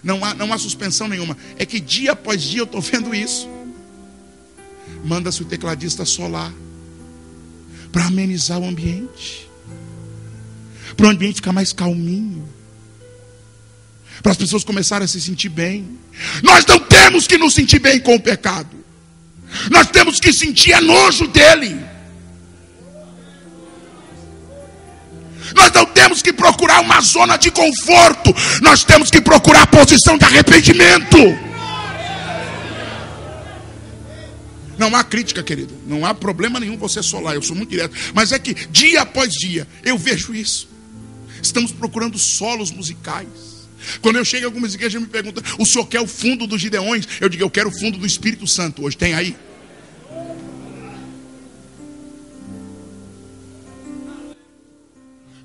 não há suspensão nenhuma. É que dia após dia eu estou vendo isso. Manda-se o tecladista solar para amenizar o ambiente, para o ambiente ficar mais calminho, para as pessoas começarem a se sentir bem. Nós não temos que nos sentir bem com o pecado. Nós temos que sentir nojo dele. Nós não temos que procurar uma zona de conforto. Nós temos que procurar a posição de arrependimento. Não há crítica, querido. Não há problema nenhum você solar. Eu sou muito direto. Mas é que dia após dia eu vejo isso. Estamos procurando solos musicais. Quando eu chego em algumas igrejas, me perguntam: o senhor quer o fundo dos Gideões? Eu digo: eu quero o fundo do Espírito Santo. Hoje tem aí?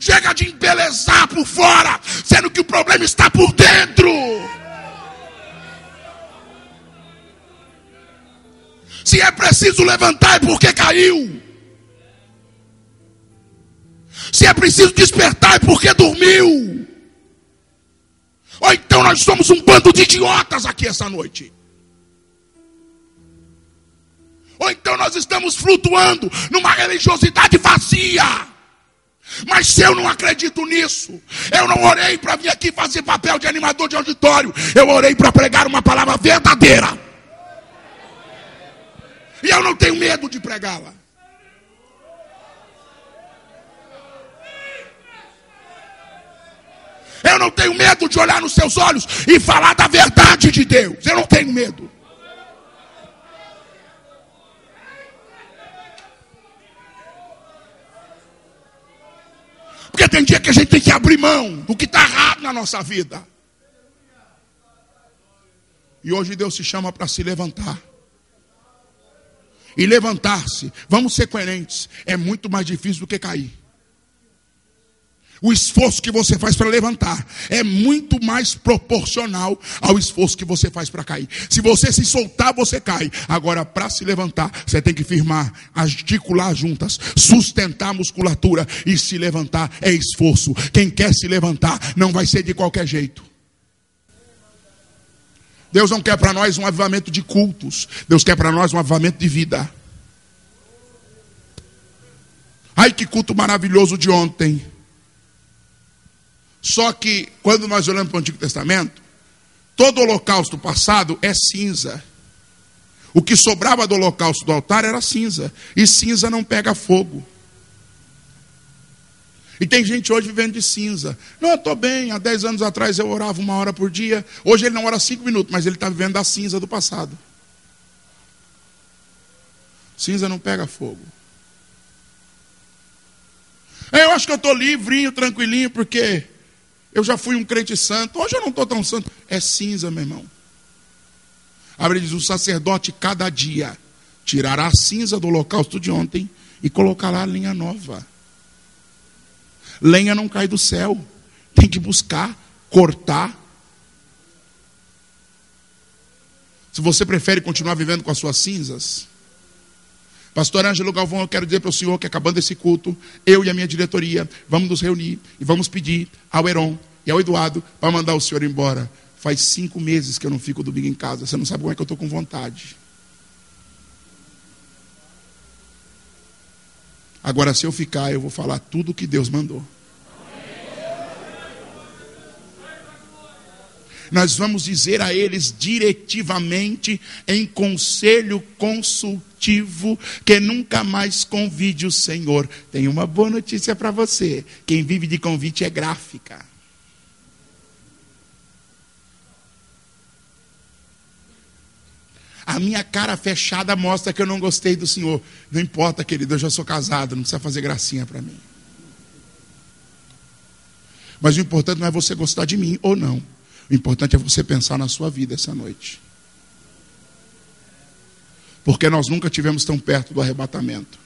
Chega de embelezar por fora, sendo que o problema está por dentro. Se é preciso levantar, é porque caiu. Se é preciso despertar, é porque dormiu. Ou então nós somos um bando de idiotas aqui essa noite. Ou então nós estamos flutuando numa religiosidade vazia. Mas se eu não acredito nisso, eu não orei para vir aqui fazer papel de animador de auditório. Eu orei para pregar uma palavra verdadeira. E eu não tenho medo de pregá-la. Eu não tenho medo de olhar nos seus olhos e falar da verdade de Deus. Eu não tenho medo. Porque tem dia que a gente tem que abrir mão do que está errado na nossa vida. E hoje Deus se chama para se levantar. E levantar-se, vamos ser coerentes, é muito mais difícil do que cair. O esforço que você faz para levantar é muito mais proporcional ao esforço que você faz para cair. Se você se soltar, você cai. Agora, para se levantar, você tem que firmar, articular juntas, sustentar a musculatura. E se levantar é esforço. Quem quer se levantar não vai ser de qualquer jeito. Deus não quer para nós um avivamento de cultos. Deus quer para nós um avivamento de vida. Ai, que culto maravilhoso de ontem. Só que, quando nós olhamos para o Antigo Testamento, todo holocausto passado é cinza. O que sobrava do holocausto do altar era cinza. E cinza não pega fogo. E tem gente hoje vivendo de cinza. Não, eu estou bem, há 10 anos atrás eu orava 1 hora por dia. Hoje ele não ora 5 minutos, mas ele está vivendo da cinza do passado. Cinza não pega fogo. Eu acho que eu estou livrinho, tranquilinho, porque eu já fui um crente santo. Hoje eu não estou tão santo. É cinza, meu irmão. A Bíblia diz: o sacerdote cada dia tirará a cinza do holocausto de ontem e colocará a lenha nova. Lenha não cai do céu. Tem que buscar, cortar. Se você prefere continuar vivendo com as suas cinzas, Pastor Ângelo Galvão, eu quero dizer para o senhor que acabando esse culto, eu e a minha diretoria vamos nos reunir e vamos pedir ao Heron e ao Eduardo para mandar o senhor embora. Faz 5 meses que eu não fico domingo em casa. Você não sabe como é que eu estou com vontade. Agora, se eu ficar, eu vou falar tudo o que Deus mandou. Nós vamos dizer a eles diretivamente, em conselho consultivo, que nunca mais convide o Senhor. Tem uma boa notícia para você: quem vive de convite é gráfica. A minha cara fechada mostra que eu não gostei do Senhor. Não importa, querido, eu já sou casado, não precisa fazer gracinha para mim. Mas o importante não é você gostar de mim ou não. O importante é você pensar na sua vida essa noite. Porque nós nunca tivemos tão perto do arrebatamento.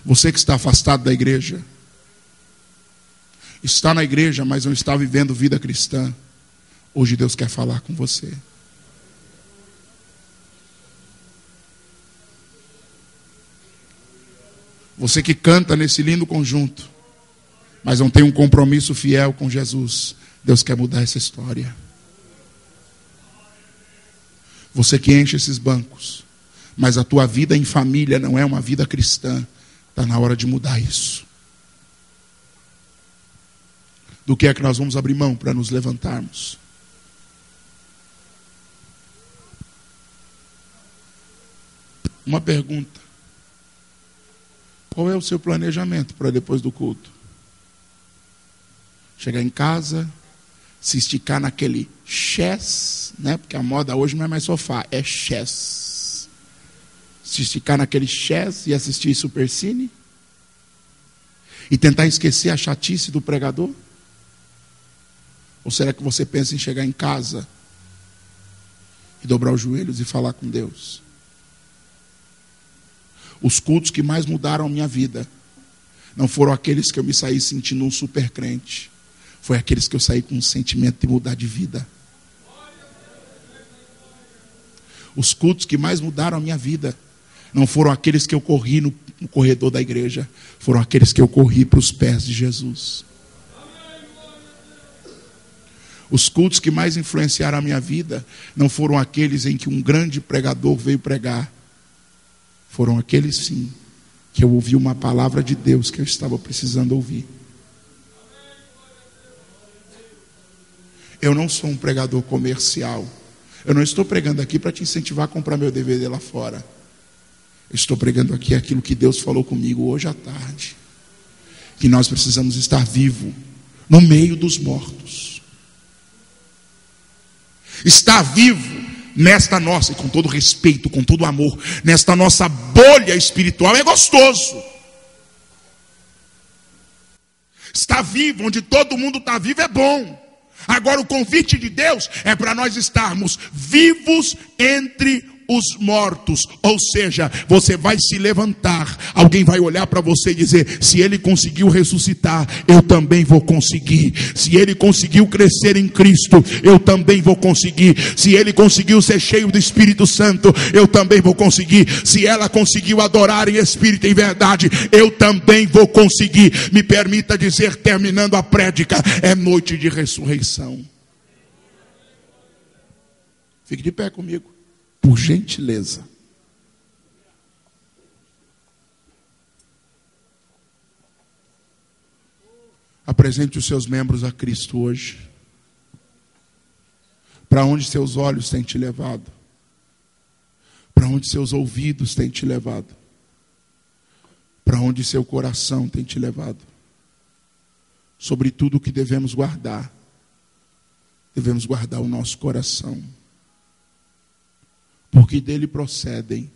Você que está afastado da igreja, está na igreja, mas não está vivendo vida cristã, hoje Deus quer falar com você. Você que canta nesse lindo conjunto, mas não tem um compromisso fiel com Jesus, Deus quer mudar essa história. Você que enche esses bancos, mas a tua vida em família não é uma vida cristã, está na hora de mudar isso. Do que é que nós vamos abrir mão para nos levantarmos? Uma pergunta: qual é o seu planejamento para depois do culto? Chegar em casa, se esticar naquele chess, né? Porque a moda hoje não é mais sofá, é chess. Se esticar naquele chess e assistir Supercine? E tentar esquecer a chatice do pregador? Ou será que você pensa em chegar em casa e dobrar os joelhos e falar com Deus? Os cultos que mais mudaram a minha vida não foram aqueles que eu me saí sentindo um super crente. Foi aqueles que eu saí com um sentimento de mudar de vida. Os cultos que mais mudaram a minha vida não foram aqueles que eu corri no corredor da igreja. Foram aqueles que eu corri para os pés de Jesus. Os cultos que mais influenciaram a minha vida não foram aqueles em que um grande pregador veio pregar. Foram aqueles sim que eu ouvi uma palavra de Deus que eu estava precisando ouvir. Eu não sou um pregador comercial. Eu não estou pregando aqui para te incentivar a comprar meu DVD lá fora. Eu estou pregando aqui aquilo que Deus falou comigo hoje à tarde. Que nós precisamos estar vivos no meio dos mortos. Estar vivo nesta nossa, e com todo respeito, com todo amor, nesta nossa bolha espiritual é gostoso. Estar vivo onde todo mundo está vivo é bom. Agora o convite de Deus é para nós estarmos vivos entre os mortos. Ou seja, você vai se levantar, alguém vai olhar para você e dizer: se ele conseguiu ressuscitar, eu também vou conseguir. Se ele conseguiu crescer em Cristo, eu também vou conseguir. Se ele conseguiu ser cheio do Espírito Santo, eu também vou conseguir. Se ela conseguiu adorar em espírito e em verdade, eu também vou conseguir. Me permita dizer, terminando a prédica, é noite de ressurreição. Fique de pé comigo, por gentileza. Apresente os seus membros a Cristo hoje. Para onde seus olhos têm te levado? Para onde seus ouvidos têm te levado? Para onde seu coração tem te levado? Sobre tudo o que devemos guardar o nosso coração. Porque dele procedem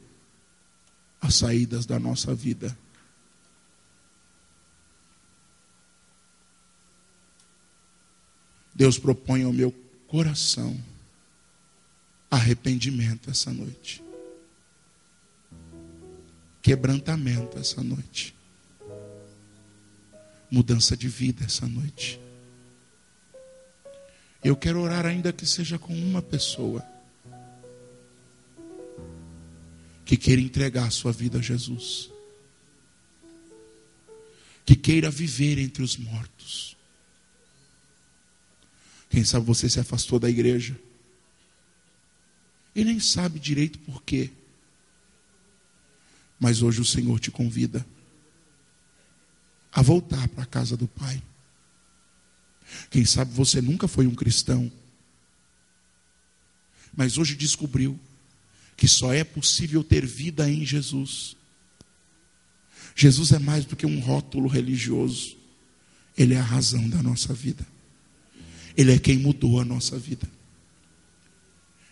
as saídas da nossa vida. Deus propõe ao meu coração arrependimento essa noite. Quebrantamento essa noite. Mudança de vida essa noite. Eu quero orar, ainda que seja com uma pessoa que queira entregar a sua vida a Jesus, que queira viver entre os mortos. Quem sabe você se afastou da igreja e nem sabe direito por quê, mas hoje o Senhor te convida a voltar para a casa do Pai. Quem sabe você nunca foi um cristão, mas hoje descobriu que só é possível ter vida em Jesus. Jesus é mais do que um rótulo religioso. Ele é a razão da nossa vida. Ele é quem mudou a nossa vida.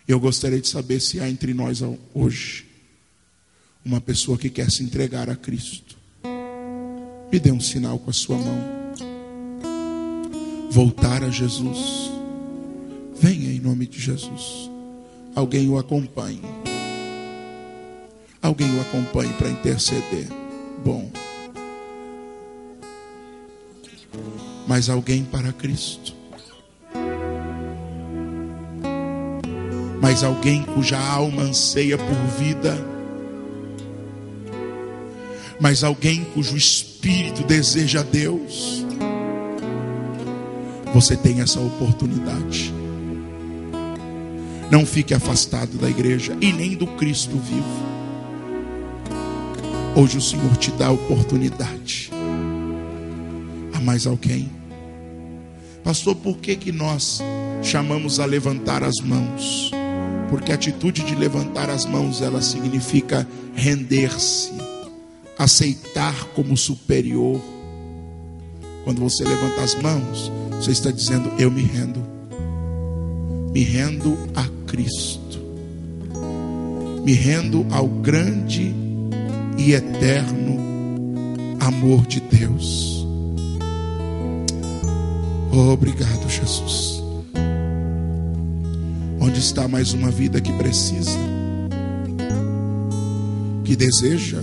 Eu gostaria de saber se há entre nós hoje uma pessoa que quer se entregar a Cristo. Me dê um sinal com a sua mão. Voltar a Jesus. Venha em nome de Jesus. Alguém o acompanhe. Alguém o acompanhe para interceder. Bom. Mas alguém para Cristo. Mas alguém cuja alma anseia por vida. Mas alguém cujo espírito deseja Deus. Você tem essa oportunidade. Não fique afastado da igreja e nem do Cristo vivo. Hoje o Senhor te dá a oportunidade. Há mais alguém? Pastor, por que nós chamamos a levantar as mãos? Porque a atitude de levantar as mãos, ela significa render-se, aceitar como superior. Quando você levanta as mãos, você está dizendo: eu me rendo. Me rendo a Cristo. Me rendo ao grande e eterno amor de Deus. Oh, obrigado, Jesus. Onde está mais uma vida que precisa, que deseja?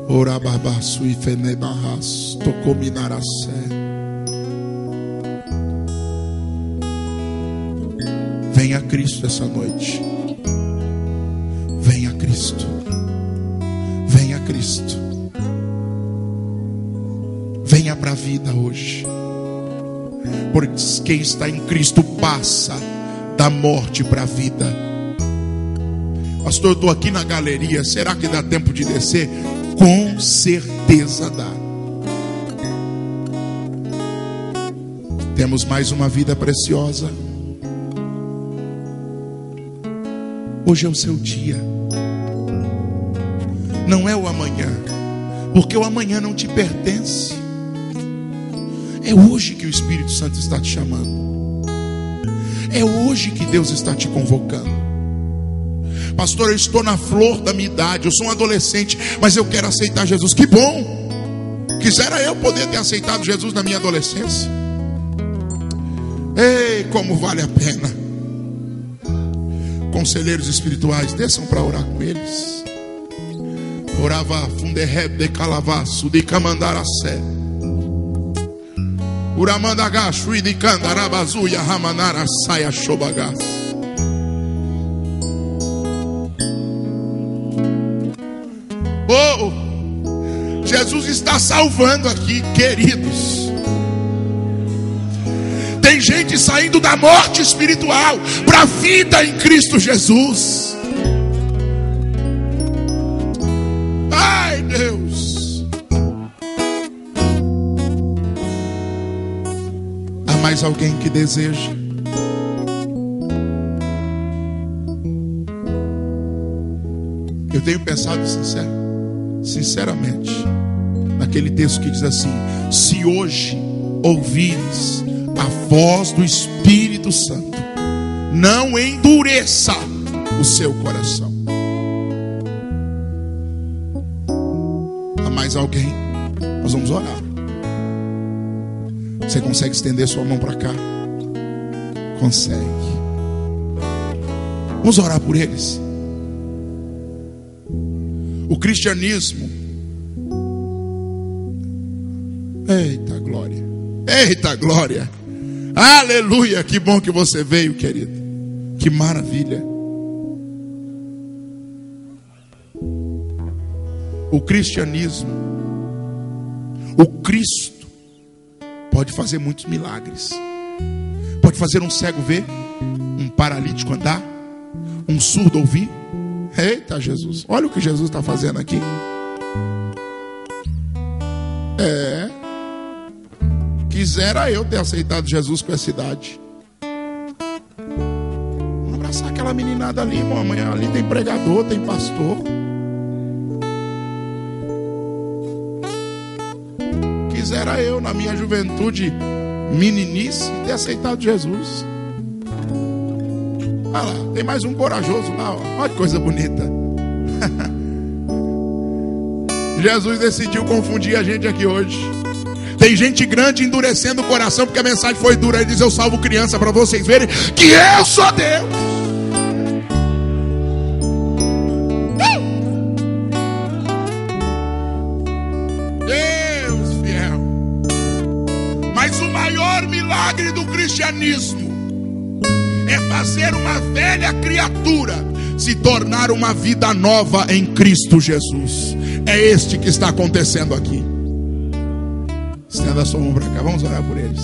Orababaçu e fenebarras, tocominaracé. Venha a Cristo essa noite. Venha a Cristo. Venha a Cristo. Venha para a vida hoje. Porque quem está em Cristo passa da morte para a vida. Pastor, eu estou aqui na galeria. Será que dá tempo de descer? Com certeza dá. Temos mais uma vida preciosa. Hoje é o seu dia. Não é o amanhã, porque o amanhã não te pertence. É hoje que o Espírito Santo está te chamando. É hoje que Deus está te convocando. Pastor, eu estou na flor da minha idade, eu sou um adolescente, mas eu quero aceitar Jesus. Que bom! Quisera eu poder ter aceitado Jesus na minha adolescência. Ei, como vale a pena! conselheiros espirituais, desçam para orar com eles. Orava fundereb de calavaço de camandaracé. Uramandagachu e de candarabazuia ramanara saia chobagas. Oh, Jesus está salvando aqui, queridos. Tem gente saindo da morte espiritual para a vida em Cristo Jesus. Ai, Deus. Há mais alguém que deseja? Eu tenho pensado sinceramente naquele texto que diz assim: se hoje ouvires a voz do Espírito Santo, não endureça o seu coração. Há mais alguém? Nós vamos orar. Você consegue estender sua mão para cá? Consegue. Vamos orar por eles. O cristianismo, eita glória, eita glória, aleluia, que bom que você veio, querido, que maravilha. O cristianismo, o Cristo pode fazer muitos milagres. Pode fazer um cego ver, um paralítico andar, um surdo ouvir. Eita Jesus, olha o que Jesus está fazendo aqui. Quisera eu ter aceitado Jesus com essa idade. Vamos abraçar aquela meninada ali, mamãe. Ali tem pregador, tem pastor. Quisera eu, na minha juventude, meninice, ter aceitado Jesus. Olha lá, tem mais um corajoso lá, ó. Olha que coisa bonita. Jesus decidiu confundir a gente aqui hoje. Tem gente grande endurecendo o coração porque a mensagem foi dura. Ele diz: eu salvo criança, para vocês verem que eu sou Deus. Deus fiel. Mas o maior milagre do cristianismo é fazer uma velha criatura se tornar uma vida nova em Cristo Jesus. É este que está acontecendo aqui. Estenda a sua mão para cá, vamos orar por eles.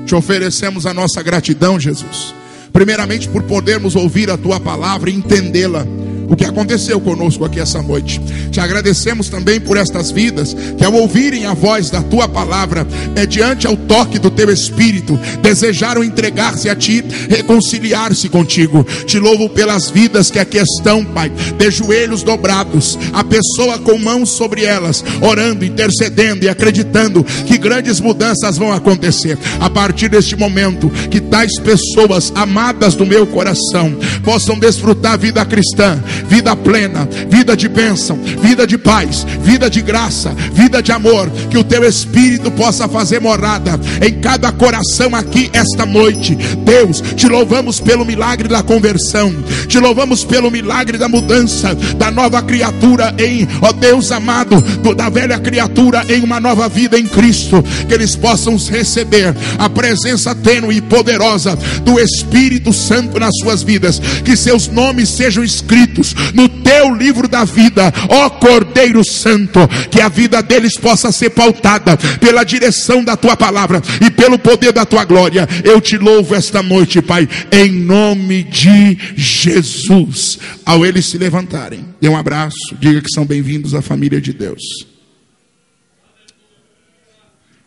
Te oferecemos a nossa gratidão, Jesus. Primeiramente por podermos ouvir a tua palavra e entendê-la. O que aconteceu conosco aqui essa noite. Te agradecemos também por estas vidas que, ao ouvirem a voz da tua palavra, mediante ao toque do teu Espírito, desejaram entregar-se a ti, reconciliar-se contigo. Te louvo pelas vidas que aqui estão, Pai, de joelhos dobrados, a pessoa com mãos sobre elas, orando, intercedendo e acreditando que grandes mudanças vão acontecer. A partir deste momento, que tais pessoas amadas do meu coração possam desfrutar a vida cristã, vida plena, vida de bênção, vida de paz, vida de graça, vida de amor. Que o teu Espírito possa fazer morada em cada coração aqui esta noite. Deus, te louvamos pelo milagre da conversão, te louvamos pelo milagre da mudança, da nova criatura em, ó Deus amado, da velha criatura em uma nova vida em Cristo. Que eles possam receber a presença tênue e poderosa do Espírito Santo nas suas vidas. Que seus nomes sejam escritos no teu livro da vida, ó Cordeiro Santo. Que a vida deles possa ser pautada pela direção da tua palavra e pelo poder da tua glória. Eu te louvo esta noite, Pai, em nome de Jesus. Ao eles se levantarem, dê um abraço, diga que são bem-vindos à família de Deus.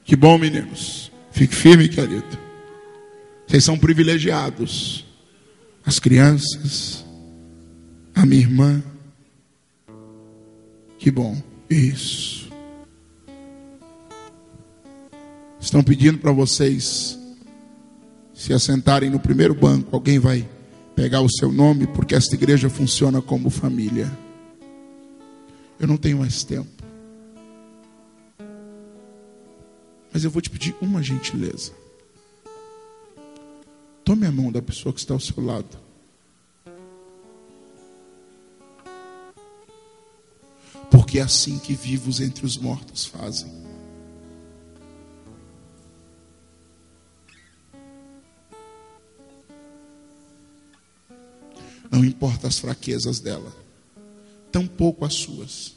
Que bom, meninos. Fique firme, querido. Vocês são privilegiados. As crianças, a minha irmã. Que bom. Isso. Estão pedindo para vocês se assentarem no primeiro banco. Alguém vai pegar o seu nome, porque esta igreja funciona como família. Eu não tenho mais tempo, mas eu vou te pedir uma gentileza. Tome a mão da pessoa que está ao seu lado. Porque é assim que vivos entre os mortos fazem. Não importa as fraquezas dela, tampouco as suas.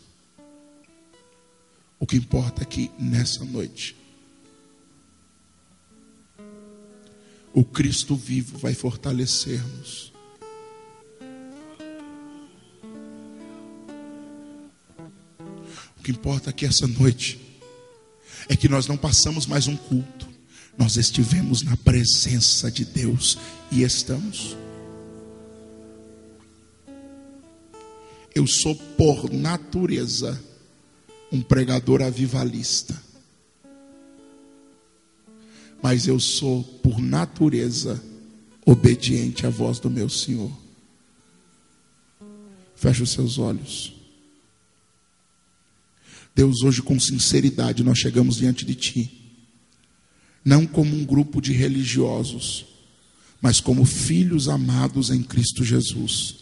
O que importa é que nessa noite, o Cristo vivo vai fortalecer-nos. O que importa aqui essa noite é que nós não passamos mais um culto, nós estivemos na presença de Deus e estamos. Eu sou por natureza um pregador avivalista, mas eu sou por natureza obediente à voz do meu Senhor. Feche os seus olhos. Deus, hoje com sinceridade nós chegamos diante de Ti, não como um grupo de religiosos, mas como filhos amados em Cristo Jesus,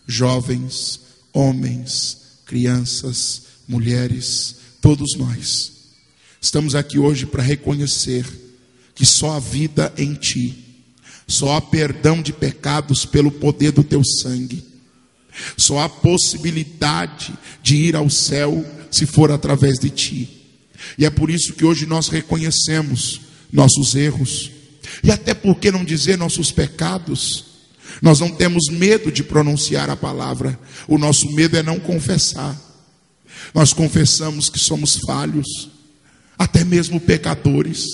jovens, homens, crianças, mulheres, todos nós estamos aqui hoje para reconhecer que só há vida em Ti, só há perdão de pecados pelo poder do Teu sangue, só há possibilidade de ir ao céu se for através de Ti. E é por isso que hoje nós reconhecemos nossos erros, e até por que não dizer nossos pecados. Nós não temos medo de pronunciar a palavra, o nosso medo é não confessar. Nós confessamos que somos falhos, até mesmo pecadores,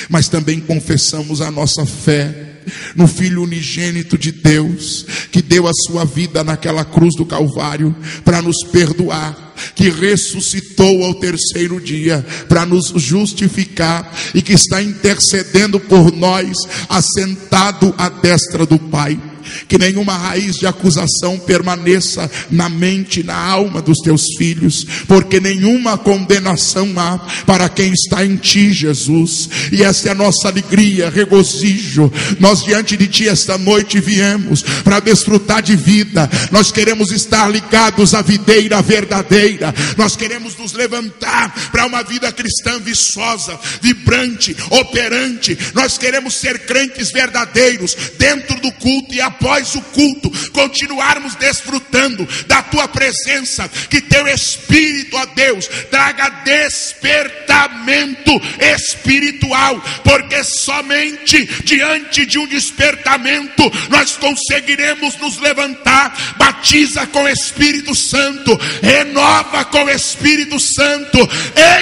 mas também confessamos a nossa fé no Filho unigênito de Deus, que deu a sua vida naquela cruz do Calvário para nos perdoar, que ressuscitou ao terceiro dia para nos justificar e que está intercedendo por nós, assentado à destra do Pai. Que nenhuma raiz de acusação permaneça na mente, na alma dos teus filhos, porque nenhuma condenação há para quem está em Ti, Jesus. E essa é a nossa alegria, regozijo. Nós diante de Ti esta noite viemos para desfrutar de vida. Nós queremos estar ligados à videira verdadeira. Nós queremos nos levantar para uma vida cristã viçosa, vibrante, operante. Nós queremos ser crentes verdadeiros dentro do culto e após o culto, continuarmos desfrutando da Tua presença, que Teu Espírito, ó Deus, traga despertamento espiritual, porque somente diante de um despertamento nós conseguiremos nos levantar. Batiza com o Espírito Santo, renova com o Espírito Santo,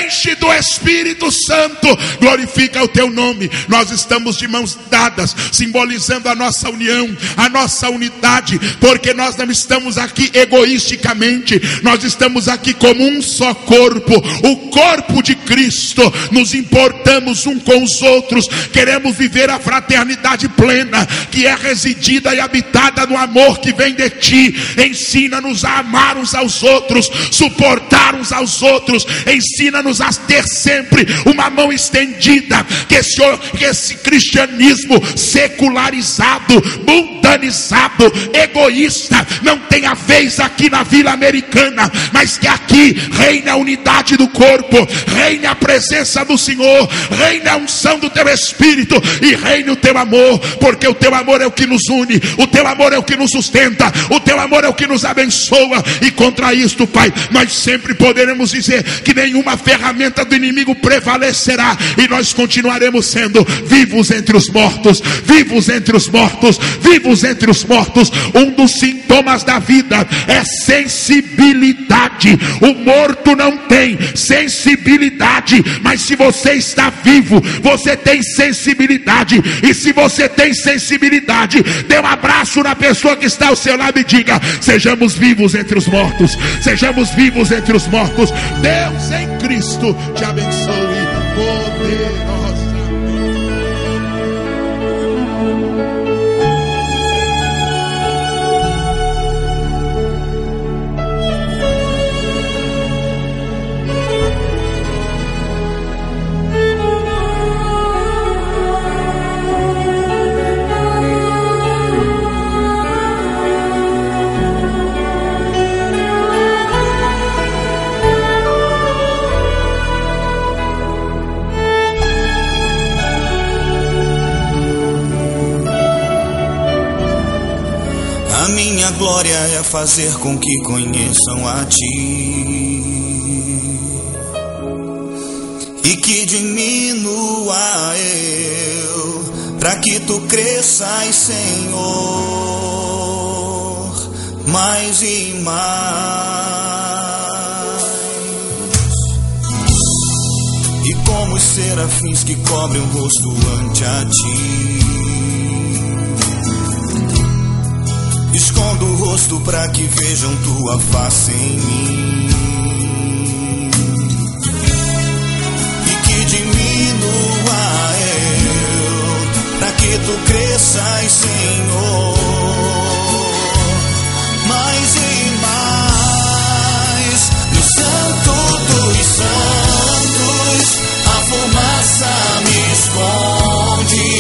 enche do Espírito Santo, glorifica o Teu nome. Nós estamos de mãos dadas, simbolizando a nossa união, a nossa unidade, porque nós não estamos aqui egoisticamente, nós estamos aqui como um só corpo, o corpo de Cristo. Nos importamos um com os outros, queremos viver a fraternidade plena, que é residida e habitada no amor que vem de Ti. Ensina-nos a amar uns aos outros, suportar uns aos outros, ensina-nos a ter sempre uma mão estendida, que esse cristianismo secularizado, mundanizado, egoísta, não tenha vez aqui na Vila Americana, mas que aqui reine a unidade do corpo, reine a presença do Senhor, reine a unção do Teu Espírito e reine o Teu amor, porque o Teu amor é o que nos une, o Teu amor é o que nos sustenta, o Teu amor é o que nos abençoa. E contra isto, Pai, nós sempre poderemos dizer que nenhuma ferramenta do inimigo prevalecerá, e nós continuaremos sendo vivos entre os mortos, vivos entre os mortos, vivos entre os mortos. Um dos sintomas da vida é sensibilidade. O morto não tem sensibilidade, mas se você está vivo, você tem sensibilidade. E se você tem sensibilidade, dê um abraço na pessoa que está ao seu lado e diga: sejamos vivos entre os mortos, sejamos vivos entre os mortos. Deus em Cristo te abençoe poderosamente. glória é fazer com que conheçam a Ti, e que diminua eu, para que Tu cresças, Senhor, mais e mais. E como os serafins que cobrem o rosto ante a Ti, escondo o rosto para que vejam Tua face em mim, e que diminua eu, para que Tu cresças, Senhor, mais e mais. No Santo dos Santos a fumaça me esconde,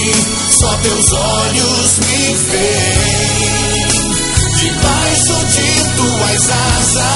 só Teus olhos me veem. Debaixo de Tuas asas